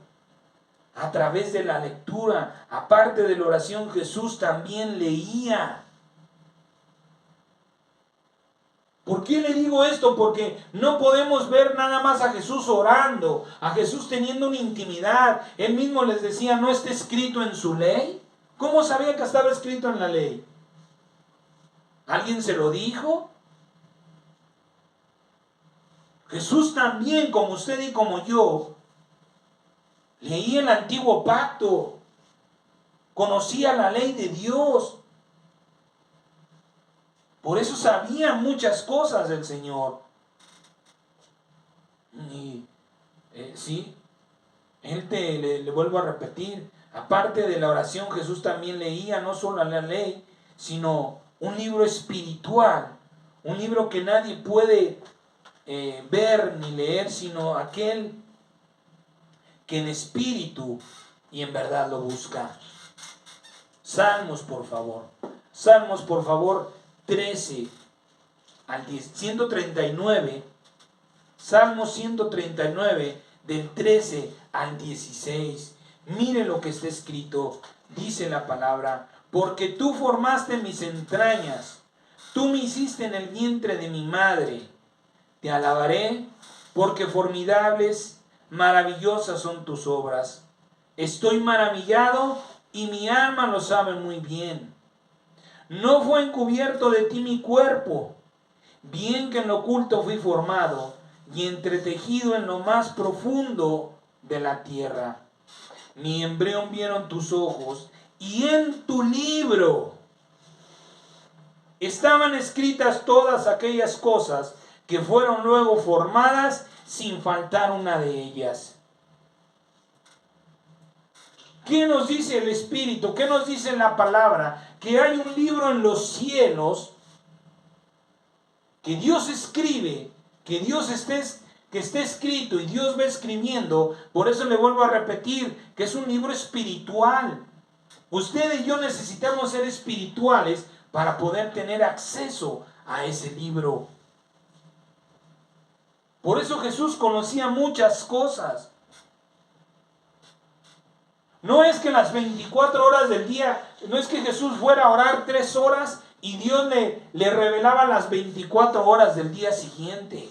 S1: A través de la lectura, aparte de la oración, Jesús también leía. ¿Por qué le digo esto? Porque no podemos ver nada más a Jesús orando, a Jesús teniendo una intimidad. Él mismo les decía, ¿no está escrito en su ley? ¿Cómo sabía que estaba escrito en la ley? ¿Alguien se lo dijo? Jesús también, como usted y como yo, leía el antiguo pacto, conocía la ley de Dios. Por eso sabía muchas cosas del Señor. Y sí, le vuelvo a repetir, aparte de la oración, Jesús también leía no solo la ley, sino un libro espiritual, un libro que nadie puede ver ni leer, sino aquel que en espíritu y en verdad lo busca. Salmos, por favor. Salmos, por favor, 13 al 10, 139, Salmo 139, del 13 al 16. Mire lo que está escrito. Dice la palabra, porque tú formaste mis entrañas, tú me hiciste en el vientre de mi madre. Te alabaré, porque formidables, maravillosas son tus obras. Estoy maravillado y mi alma lo sabe muy bien. No fue encubierto de ti mi cuerpo, bien que en lo oculto fui formado y entretejido en lo más profundo de la tierra. Mi embrión vieron tus ojos y en tu libro estaban escritas todas aquellas cosas que fueron luego formadas sin faltar una de ellas. ¿Qué nos dice el Espíritu? ¿Qué nos dice la palabra? Que hay un libro en los cielos que Dios escribe, que esté escrito y Dios va escribiendo. Por eso le vuelvo a repetir que es un libro espiritual. Usted y yo necesitamos ser espirituales para poder tener acceso a ese libro. Por eso Jesús conocía muchas cosas. No es que las 24 horas del día, no es que Jesús fuera a orar 3 horas y Dios le revelaba las 24 horas del día siguiente.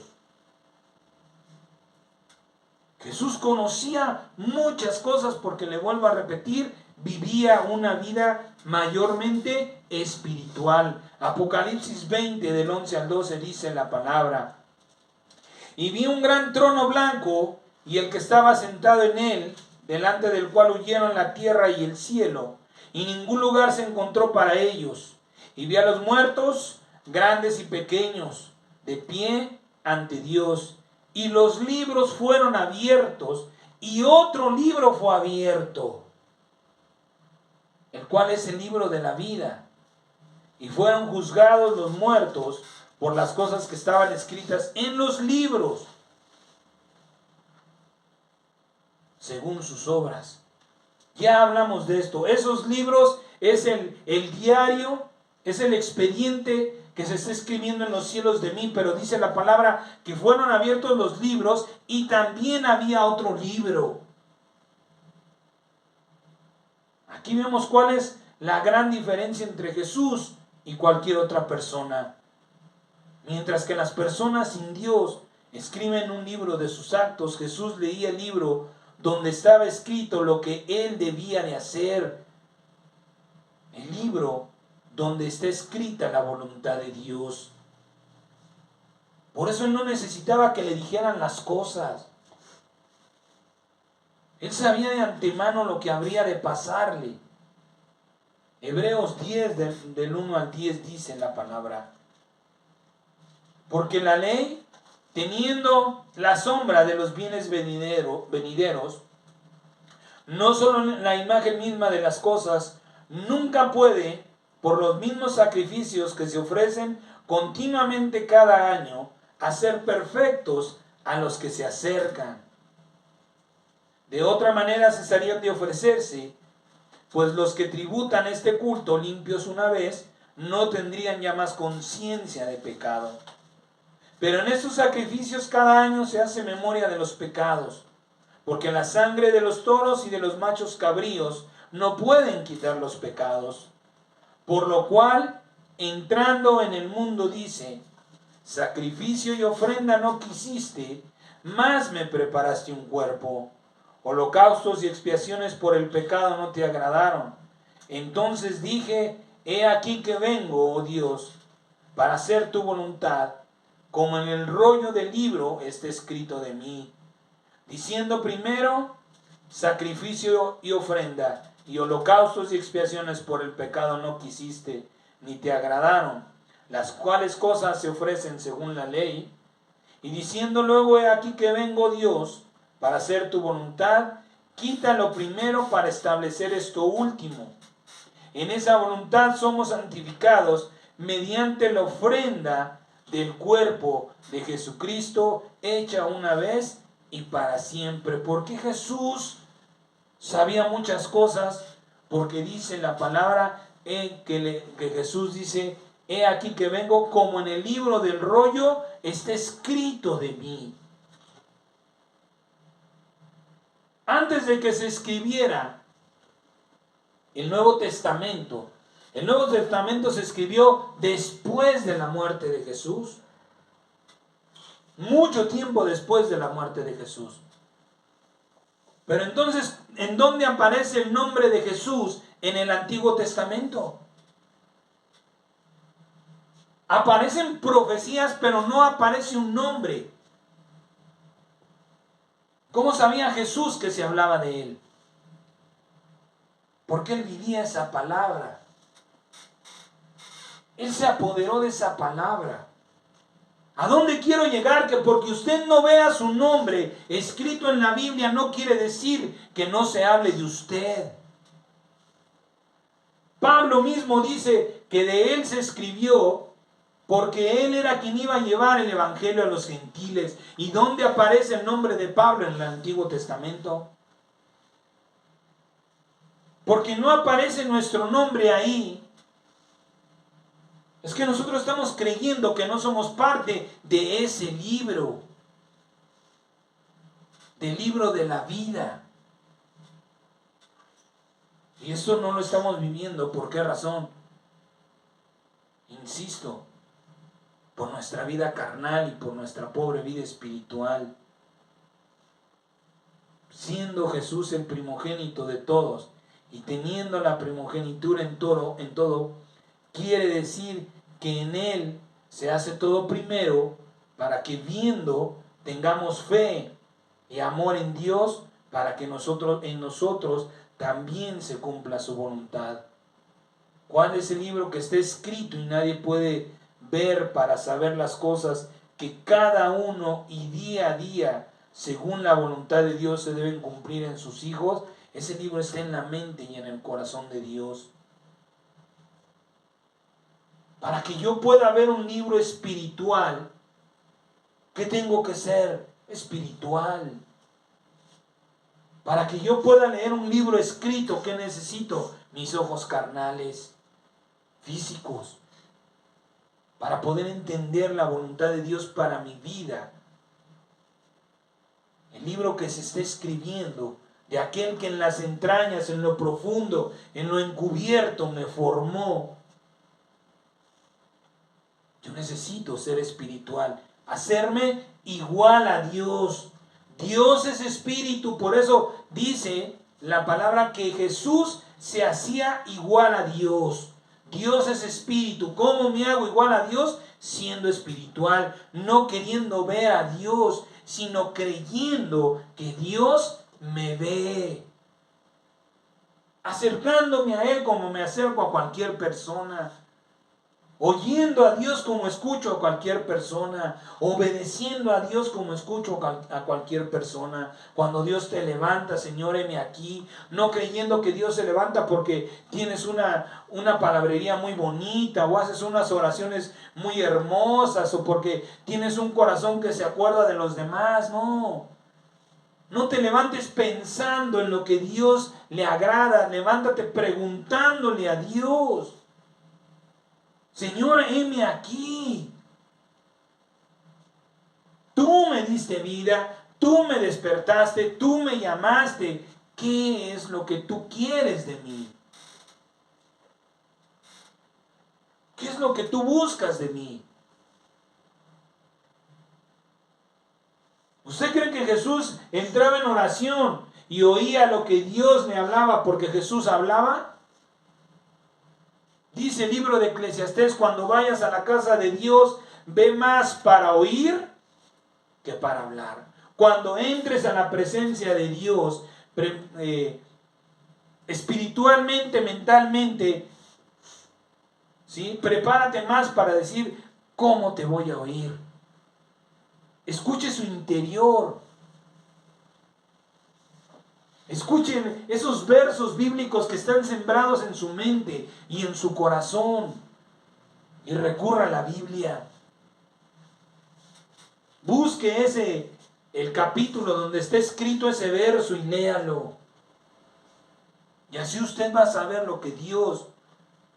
S1: Jesús conocía muchas cosas porque, le vuelvo a repetir, vivía una vida mayormente espiritual. Apocalipsis 20 del 11 al 12 dice la palabra: y vi un gran trono blanco y el que estaba sentado en él, delante del cual huyeron la tierra y el cielo, y ningún lugar se encontró para ellos. Y vi a los muertos, grandes y pequeños, de pie ante Dios. Y los libros fueron abiertos, y otro libro fue abierto, el cual es el libro de la vida. Y fueron juzgados los muertos por las cosas que estaban escritas en los libros, según sus obras. Ya hablamos de esto. Esos libros es el diario, es el expediente que se está escribiendo en los cielos de mí, pero dice la palabra que fueron abiertos los libros y también había otro libro. Aquí vemos cuál es la gran diferencia entre Jesús y cualquier otra persona. Mientras que las personas sin Dios escriben un libro de sus actos, Jesús leía el libro donde estaba escrito lo que él debía de hacer. El libro donde está escrita la voluntad de Dios. Por eso él no necesitaba que le dijeran las cosas. Él sabía de antemano lo que habría de pasarle. Hebreos 10 del 1 al 10 dice la palabra: porque la ley, teniendo la sombra de los bienes venideros, no solo la imagen misma de las cosas, nunca puede, por los mismos sacrificios que se ofrecen continuamente cada año, hacer perfectos a los que se acercan. De otra manera cesarían de ofrecerse, pues los que tributan este culto limpios una vez, no tendrían ya más conciencia de pecado. Pero en estos sacrificios cada año se hace memoria de los pecados, porque la sangre de los toros y de los machos cabríos no pueden quitar los pecados. Por lo cual, entrando en el mundo, dice: sacrificio y ofrenda no quisiste, mas me preparaste un cuerpo. Holocaustos y expiaciones por el pecado no te agradaron. Entonces dije: he aquí que vengo, oh Dios, para hacer tu voluntad, como en el rollo del libro está escrito de mí. Diciendo primero: sacrificio y ofrenda, y holocaustos y expiaciones por el pecado no quisiste, ni te agradaron, las cuales cosas se ofrecen según la ley. Y diciendo luego: he aquí que vengo, Dios, para hacer tu voluntad, quita lo primero para establecer esto último. En esa voluntad somos santificados mediante la ofrenda del cuerpo de Jesucristo, hecha una vez y para siempre. Porque Jesús sabía muchas cosas, porque dice la palabra que Jesús dice: he aquí que vengo, como en el libro del rollo está escrito de mí. Antes de que se escribiera el Nuevo Testamento se escribió después de la muerte de Jesús. Mucho tiempo después de la muerte de Jesús. Pero entonces, ¿en dónde aparece el nombre de Jesús en el Antiguo Testamento? Aparecen profecías, pero no aparece un nombre. ¿Cómo sabía Jesús que se hablaba de él? Porque él vivía esa palabra. Él se apoderó de esa palabra. ¿A dónde quiero llegar? Que porque usted no vea su nombre escrito en la Biblia no quiere decir que no se hable de usted. Pablo mismo dice que de él se escribió porque él era quien iba a llevar el evangelio a los gentiles. ¿Y dónde aparece el nombre de Pablo en el Antiguo Testamento? Porque no aparece nuestro nombre ahí. Es que nosotros estamos creyendo que no somos parte de ese libro, del libro de la vida. Y eso no lo estamos viviendo. ¿Por qué razón? Insisto, por nuestra vida carnal y por nuestra pobre vida espiritual. siendo Jesús el primogénito de todos y teniendo la primogenitura en todo, quiere decir que en Él se hace todo primero, para que viendo tengamos fe y amor en Dios, para que en nosotros también se cumpla su voluntad. ¿Cuál es el libro que está escrito y nadie puede ver para saber las cosas que cada uno y día a día, según la voluntad de Dios, se deben cumplir en sus hijos? Ese libro está en la mente y en el corazón de Dios. Para que yo pueda ver un libro espiritual, ¿qué tengo que ser? Espiritual. Para que yo pueda leer un libro escrito, ¿qué necesito? Mis ojos carnales, físicos, para poder entender la voluntad de Dios para mi vida. El libro que se está escribiendo, de aquel que en las entrañas, en lo profundo, en lo encubierto me formó. Yo necesito ser espiritual, hacerme igual a Dios. Dios es espíritu, por eso dice la palabra que Jesús se hacía igual a Dios. Dios es espíritu. ¿Cómo me hago igual a Dios? Siendo espiritual, no queriendo ver a Dios, sino creyendo que Dios me ve. Acercándome a Él como me acerco a cualquier persona. Oyendo a Dios como escucho a cualquier persona, obedeciendo a Dios como escucho a cualquier persona. Cuando Dios te levanta, Señor, heme aquí, no creyendo que Dios se levanta porque tienes una palabrería muy bonita o haces unas oraciones muy hermosas o porque tienes un corazón que se acuerda de los demás. No te levantes pensando en lo que Dios le agrada, levántate preguntándole a Dios. Señor, heme aquí. Tú me diste vida, tú me despertaste, tú me llamaste. ¿Qué es lo que tú quieres de mí? ¿Qué es lo que tú buscas de mí? ¿Usted cree que Jesús entraba en oración y oía lo que Dios le hablaba porque Jesús hablaba? Dice el libro de Eclesiastés, cuando vayas a la casa de Dios, ve más para oír que para hablar. Cuando entres a la presencia de Dios, espiritualmente, mentalmente, ¿sí? Prepárate más para decir, ¿cómo te voy a oír? Escuche su interior. Escuchen esos versos bíblicos que están sembrados en su mente y en su corazón. Y recurra a la Biblia. Busque el capítulo donde está escrito ese verso y léalo. Y así usted va a saber lo que Dios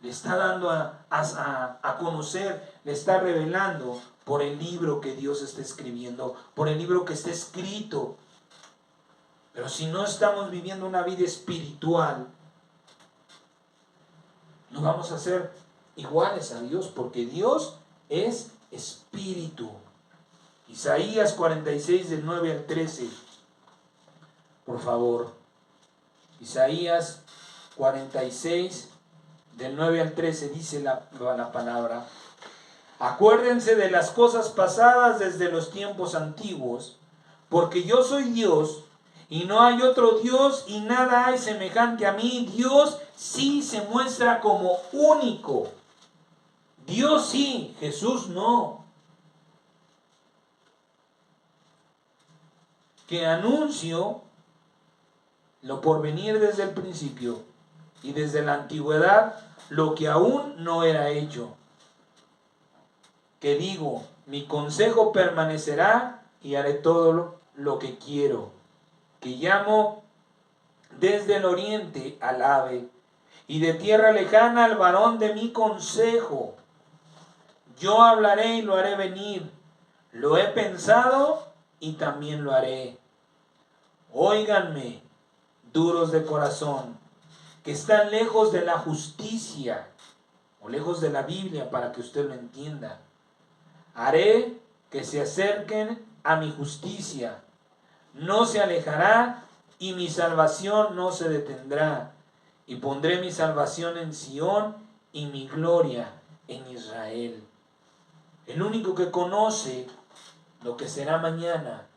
S1: le está dando a conocer, le está revelando por el libro que Dios está escribiendo, por el libro que está escrito. Pero si no estamos viviendo una vida espiritual, no vamos a ser iguales a Dios, porque Dios es espíritu. Isaías 46, del 9 al 13. Por favor. Isaías 46, del 9 al 13, dice la palabra. Acuérdense de las cosas pasadas desde los tiempos antiguos, porque yo soy Dios, y no hay otro Dios, y nada hay semejante a mí. Dios sí se muestra como único. Dios sí, Jesús no. Que anuncio lo por venir desde el principio y desde la antigüedad lo que aún no era hecho. Que digo, mi consejo permanecerá y haré todo lo que quiero. Que llamo desde el oriente al ave y de tierra lejana al varón de mi consejo. Yo hablaré y lo haré venir. Lo he pensado y también lo haré. Óiganme, duros de corazón, que están lejos de la justicia o lejos de la Biblia, para que usted lo entienda. Haré que se acerquen a mi justicia. No se alejará y mi salvación no se detendrá. Y pondré mi salvación en Sión y mi gloria en Israel. El único que conoce lo que será mañana,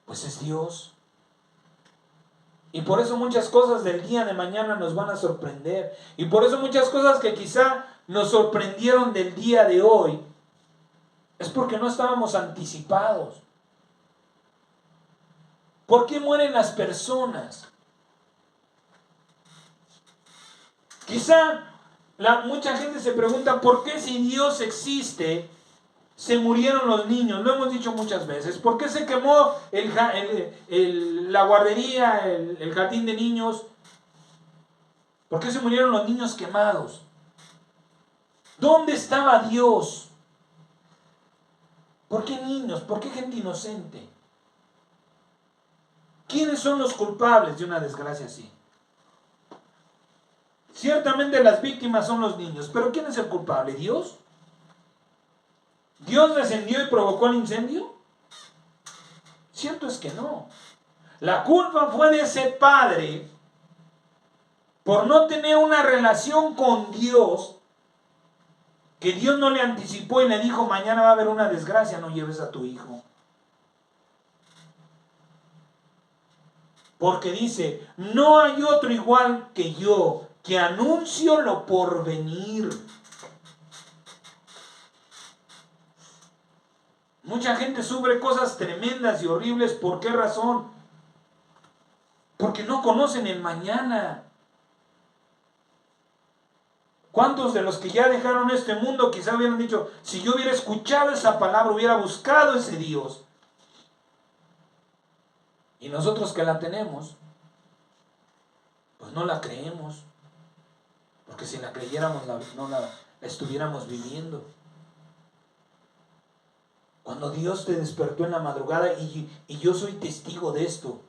S1: pues es Dios. Y por eso muchas cosas del día de mañana nos van a sorprender. Y por eso muchas cosas que quizá nos sorprendieron del día de hoy, es porque no estábamos anticipados. ¿Por qué mueren las personas? Quizá mucha gente se pregunta, ¿por qué si Dios existe, se murieron los niños? Lo hemos dicho muchas veces. ¿Por qué se quemó la guardería, el jardín de niños? ¿Por qué se murieron los niños quemados? ¿Dónde estaba Dios? ¿Por qué niños? ¿Por qué gente inocente? ¿Quiénes son los culpables de una desgracia así? Ciertamente las víctimas son los niños, pero ¿quién es el culpable? ¿Dios? ¿Dios descendió y provocó el incendio? Cierto es que no. La culpa fue de ese padre por no tener una relación con Dios, que Dios no le anticipó y le dijo, mañana va a haber una desgracia, no lleves a tu hijo. Porque dice, no hay otro igual que yo, que anuncio lo por venir. Mucha gente sufre cosas tremendas y horribles. ¿Por qué razón? Porque no conocen el mañana. ¿Cuántos de los que ya dejaron este mundo quizá hubieran dicho, si yo hubiera escuchado esa palabra, hubiera buscado ese Dios? Y nosotros que la tenemos, pues no la creemos. Porque si la creyéramos, no la estuviéramos viviendo. Cuando Dios te despertó en la madrugada, y yo soy testigo de esto.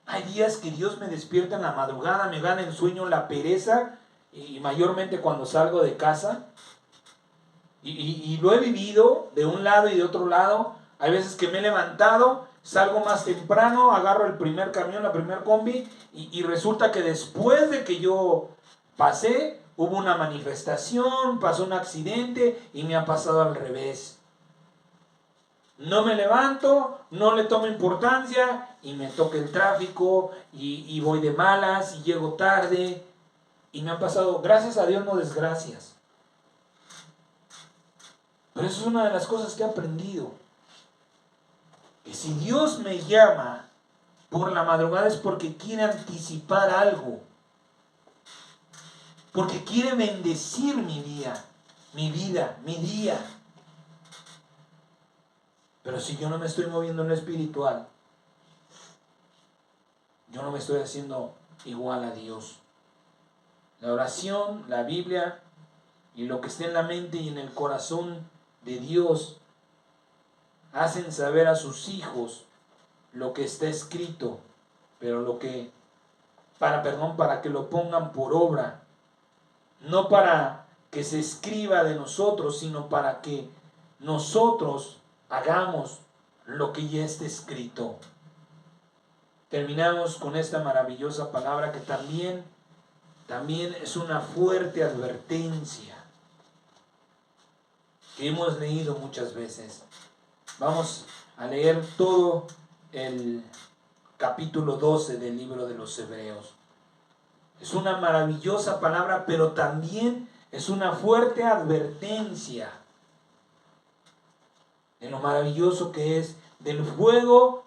S1: Hay días que Dios me despierta en la madrugada, me gana el sueño, la pereza, y mayormente cuando salgo de casa. Y lo he vivido de un lado y de otro lado. Hay veces que me he levantado, salgo más temprano, agarro el primer camión, la primer combi, y resulta que después de que yo pasé, hubo una manifestación, pasó un accidente y me ha pasado al revés. No me levanto, no le tomo importancia y me toca el tráfico y voy de malas y llego tarde y me han pasado, gracias a Dios, no desgracias. Pero eso es una de las cosas que he aprendido. Que si Dios me llama por la madrugada es porque quiere anticipar algo. Porque quiere bendecir mi día, mi vida, mi día. Pero si yo no me estoy moviendo en lo espiritual, yo no me estoy haciendo igual a Dios. La oración, la Biblia y lo que está en la mente y en el corazón de Dios hacen saber a sus hijos lo que está escrito, pero para que lo pongan por obra, no para que se escriba de nosotros, sino para que nosotros hagamos lo que ya está escrito. Terminamos con esta maravillosa palabra que también es una fuerte advertencia que hemos leído muchas veces. Vamos a leer todo el capítulo 12 del libro de los Hebreos. Es una maravillosa palabra, pero también es una fuerte advertencia de lo maravilloso que es, del fuego,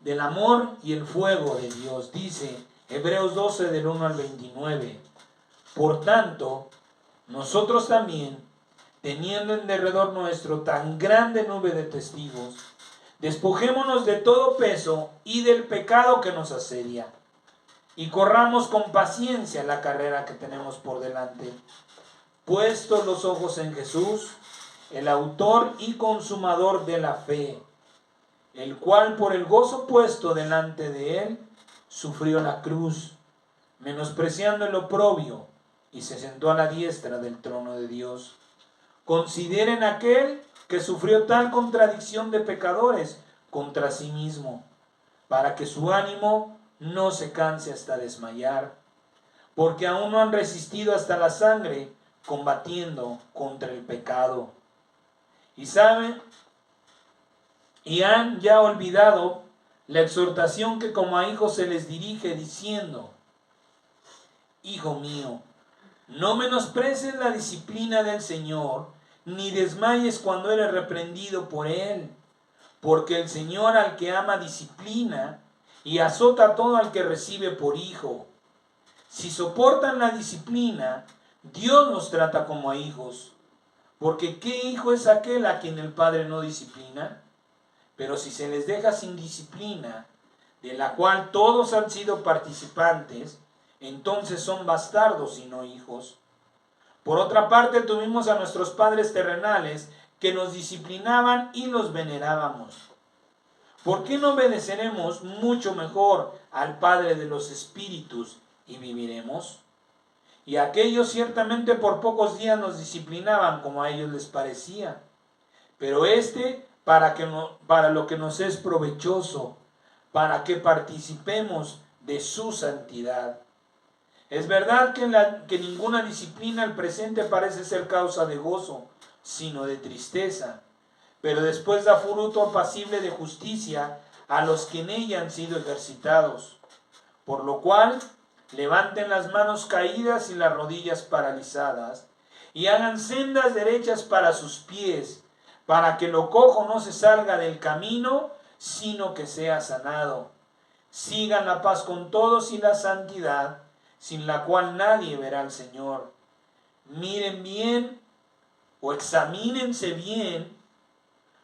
S1: del amor y el fuego de Dios. Dice Hebreos 12 del 1 al 29. Por tanto, nosotros también, teniendo en derredor nuestro tan grande nube de testigos, despojémonos de todo peso y del pecado que nos asedia, y corramos con paciencia la carrera que tenemos por delante, puestos los ojos en Jesús, el autor y consumador de la fe, el cual por el gozo puesto delante de él, sufrió la cruz, menospreciando el oprobio, y se sentó a la diestra del trono de Dios. Consideren aquel que sufrió tal contradicción de pecadores contra sí mismo, para que su ánimo no se canse hasta desmayar, porque aún no han resistido hasta la sangre, combatiendo contra el pecado. Y saben, y han ya olvidado la exhortación que como a hijos se les dirige, diciendo: Hijo mío, no menosprecies la disciplina del Señor, ni desmayes cuando eres reprendido por Él, porque el Señor al que ama disciplina, y azota a todo al que recibe por hijo. Si soportan la disciplina, Dios los trata como a hijos, porque ¿qué hijo es aquel a quien el Padre no disciplina? Pero si se les deja sin disciplina, de la cual todos han sido participantes, entonces son bastardos y no hijos. Por otra parte, tuvimos a nuestros padres terrenales que nos disciplinaban y los venerábamos. ¿Por qué no obedeceremos mucho mejor al Padre de los Espíritus y viviremos? Y aquellos ciertamente por pocos días nos disciplinaban como a ellos les parecía, pero para lo que nos es provechoso, para que participemos de su santidad. Es verdad que ninguna disciplina al presente parece ser causa de gozo, sino de tristeza, pero después da fruto apacible de justicia a los que en ella han sido ejercitados. Por lo cual, levanten las manos caídas y las rodillas paralizadas, y hagan sendas derechas para sus pies, para que lo cojo no se salga del camino, sino que sea sanado. Sigan la paz con todos y la santidad, sin la cual nadie verá al Señor. Miren bien, o examínense bien,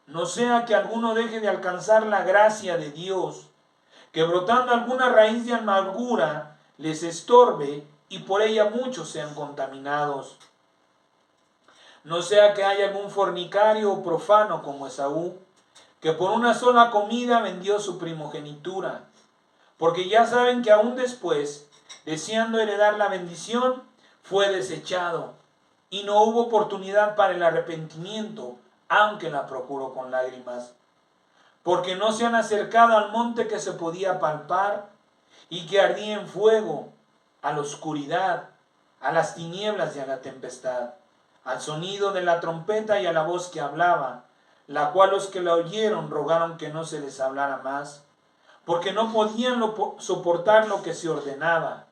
S1: no sea que alguno deje de alcanzar la gracia de Dios, que brotando alguna raíz de amargura les estorbe y por ella muchos sean contaminados. No sea que haya algún fornicario o profano como Esaú, que por una sola comida vendió su primogenitura, porque ya saben que aún después, deseando heredar la bendición, fue desechado, y no hubo oportunidad para el arrepentimiento, aunque la procuró con lágrimas. Porque no se han acercado al monte que se podía palpar, y que ardía en fuego, a la oscuridad, a las tinieblas y a la tempestad, al sonido de la trompeta y a la voz que hablaba, la cual los que la oyeron rogaron que no se les hablara más, porque no podían soportar lo que se ordenaba.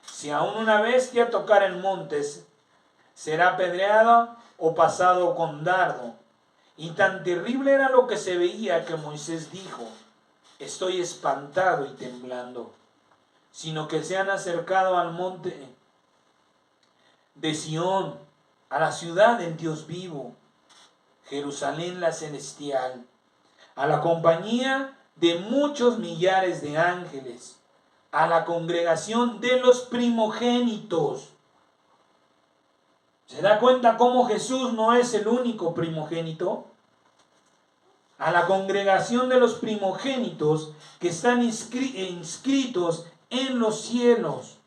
S1: Si aún una bestia tocara el monte, será apedreada o pasado con dardo. Y tan terrible era lo que se veía que Moisés dijo: estoy espantado y temblando. Sino que se han acercado al monte de Sión, a la ciudad del Dios vivo, Jerusalén la celestial, a la compañía de muchos millares de ángeles, a la congregación de los primogénitos. ¿Se da cuenta cómo Jesús no es el único primogénito? A la congregación de los primogénitos que están inscritos en los cielos,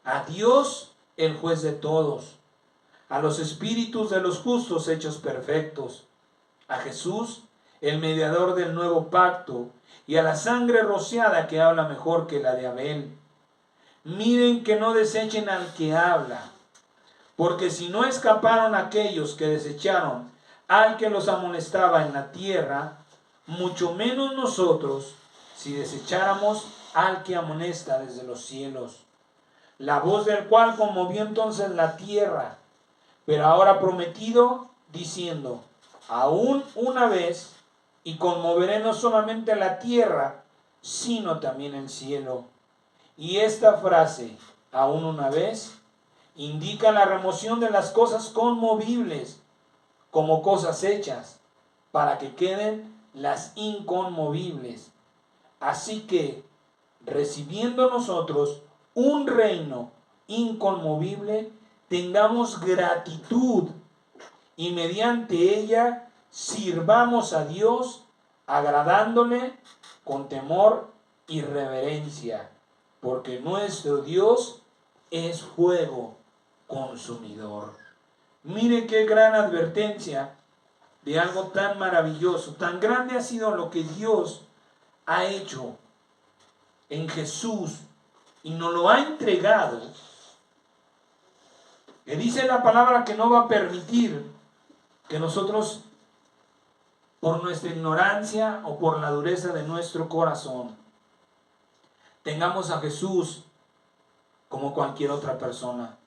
S1: a Dios, el juez de todos, a los espíritus de los justos hechos perfectos, a Jesús, el mediador del nuevo pacto, y a la sangre rociada que habla mejor que la de Abel. Miren que no desechen al que habla, porque si no escaparon aquellos que desecharon al que los amonestaba en la tierra, mucho menos nosotros si desecháramos al que amonesta desde los cielos, la voz del cual conmovió entonces la tierra, pero ahora prometido, diciendo: aún una vez, y conmoveré no solamente la tierra, sino también el cielo. Y esta frase, aún una vez, indica la remoción de las cosas conmovibles como cosas hechas, para que queden las inconmovibles. Así que, recibiendo nosotros un reino inconmovible, tengamos gratitud y mediante ella sirvamos a Dios, agradándole con temor y reverencia, porque nuestro Dios es fuego consumidor. Mire qué gran advertencia de algo tan maravilloso, tan grande ha sido lo que Dios ha hecho en Jesús y nos lo ha entregado, que dice la palabra que no va a permitir que nosotros, por nuestra ignorancia o por la dureza de nuestro corazón, tengamos a Jesús como cualquier otra persona.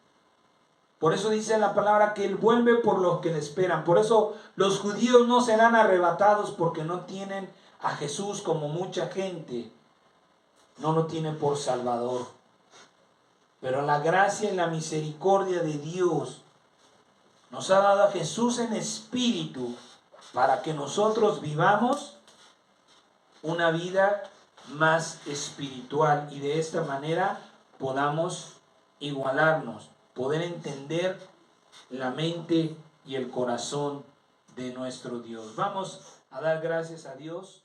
S1: Por eso dice la palabra que Él vuelve por los que le esperan. Por eso los judíos no serán arrebatados porque no tienen a Jesús, como mucha gente no lo tiene por Salvador. Pero la gracia y la misericordia de Dios nos ha dado a Jesús en espíritu para que nosotros vivamos una vida más espiritual y de esta manera podamos igualarnos, poder entender la mente y el corazón de nuestro Dios. Vamos a dar gracias a Dios.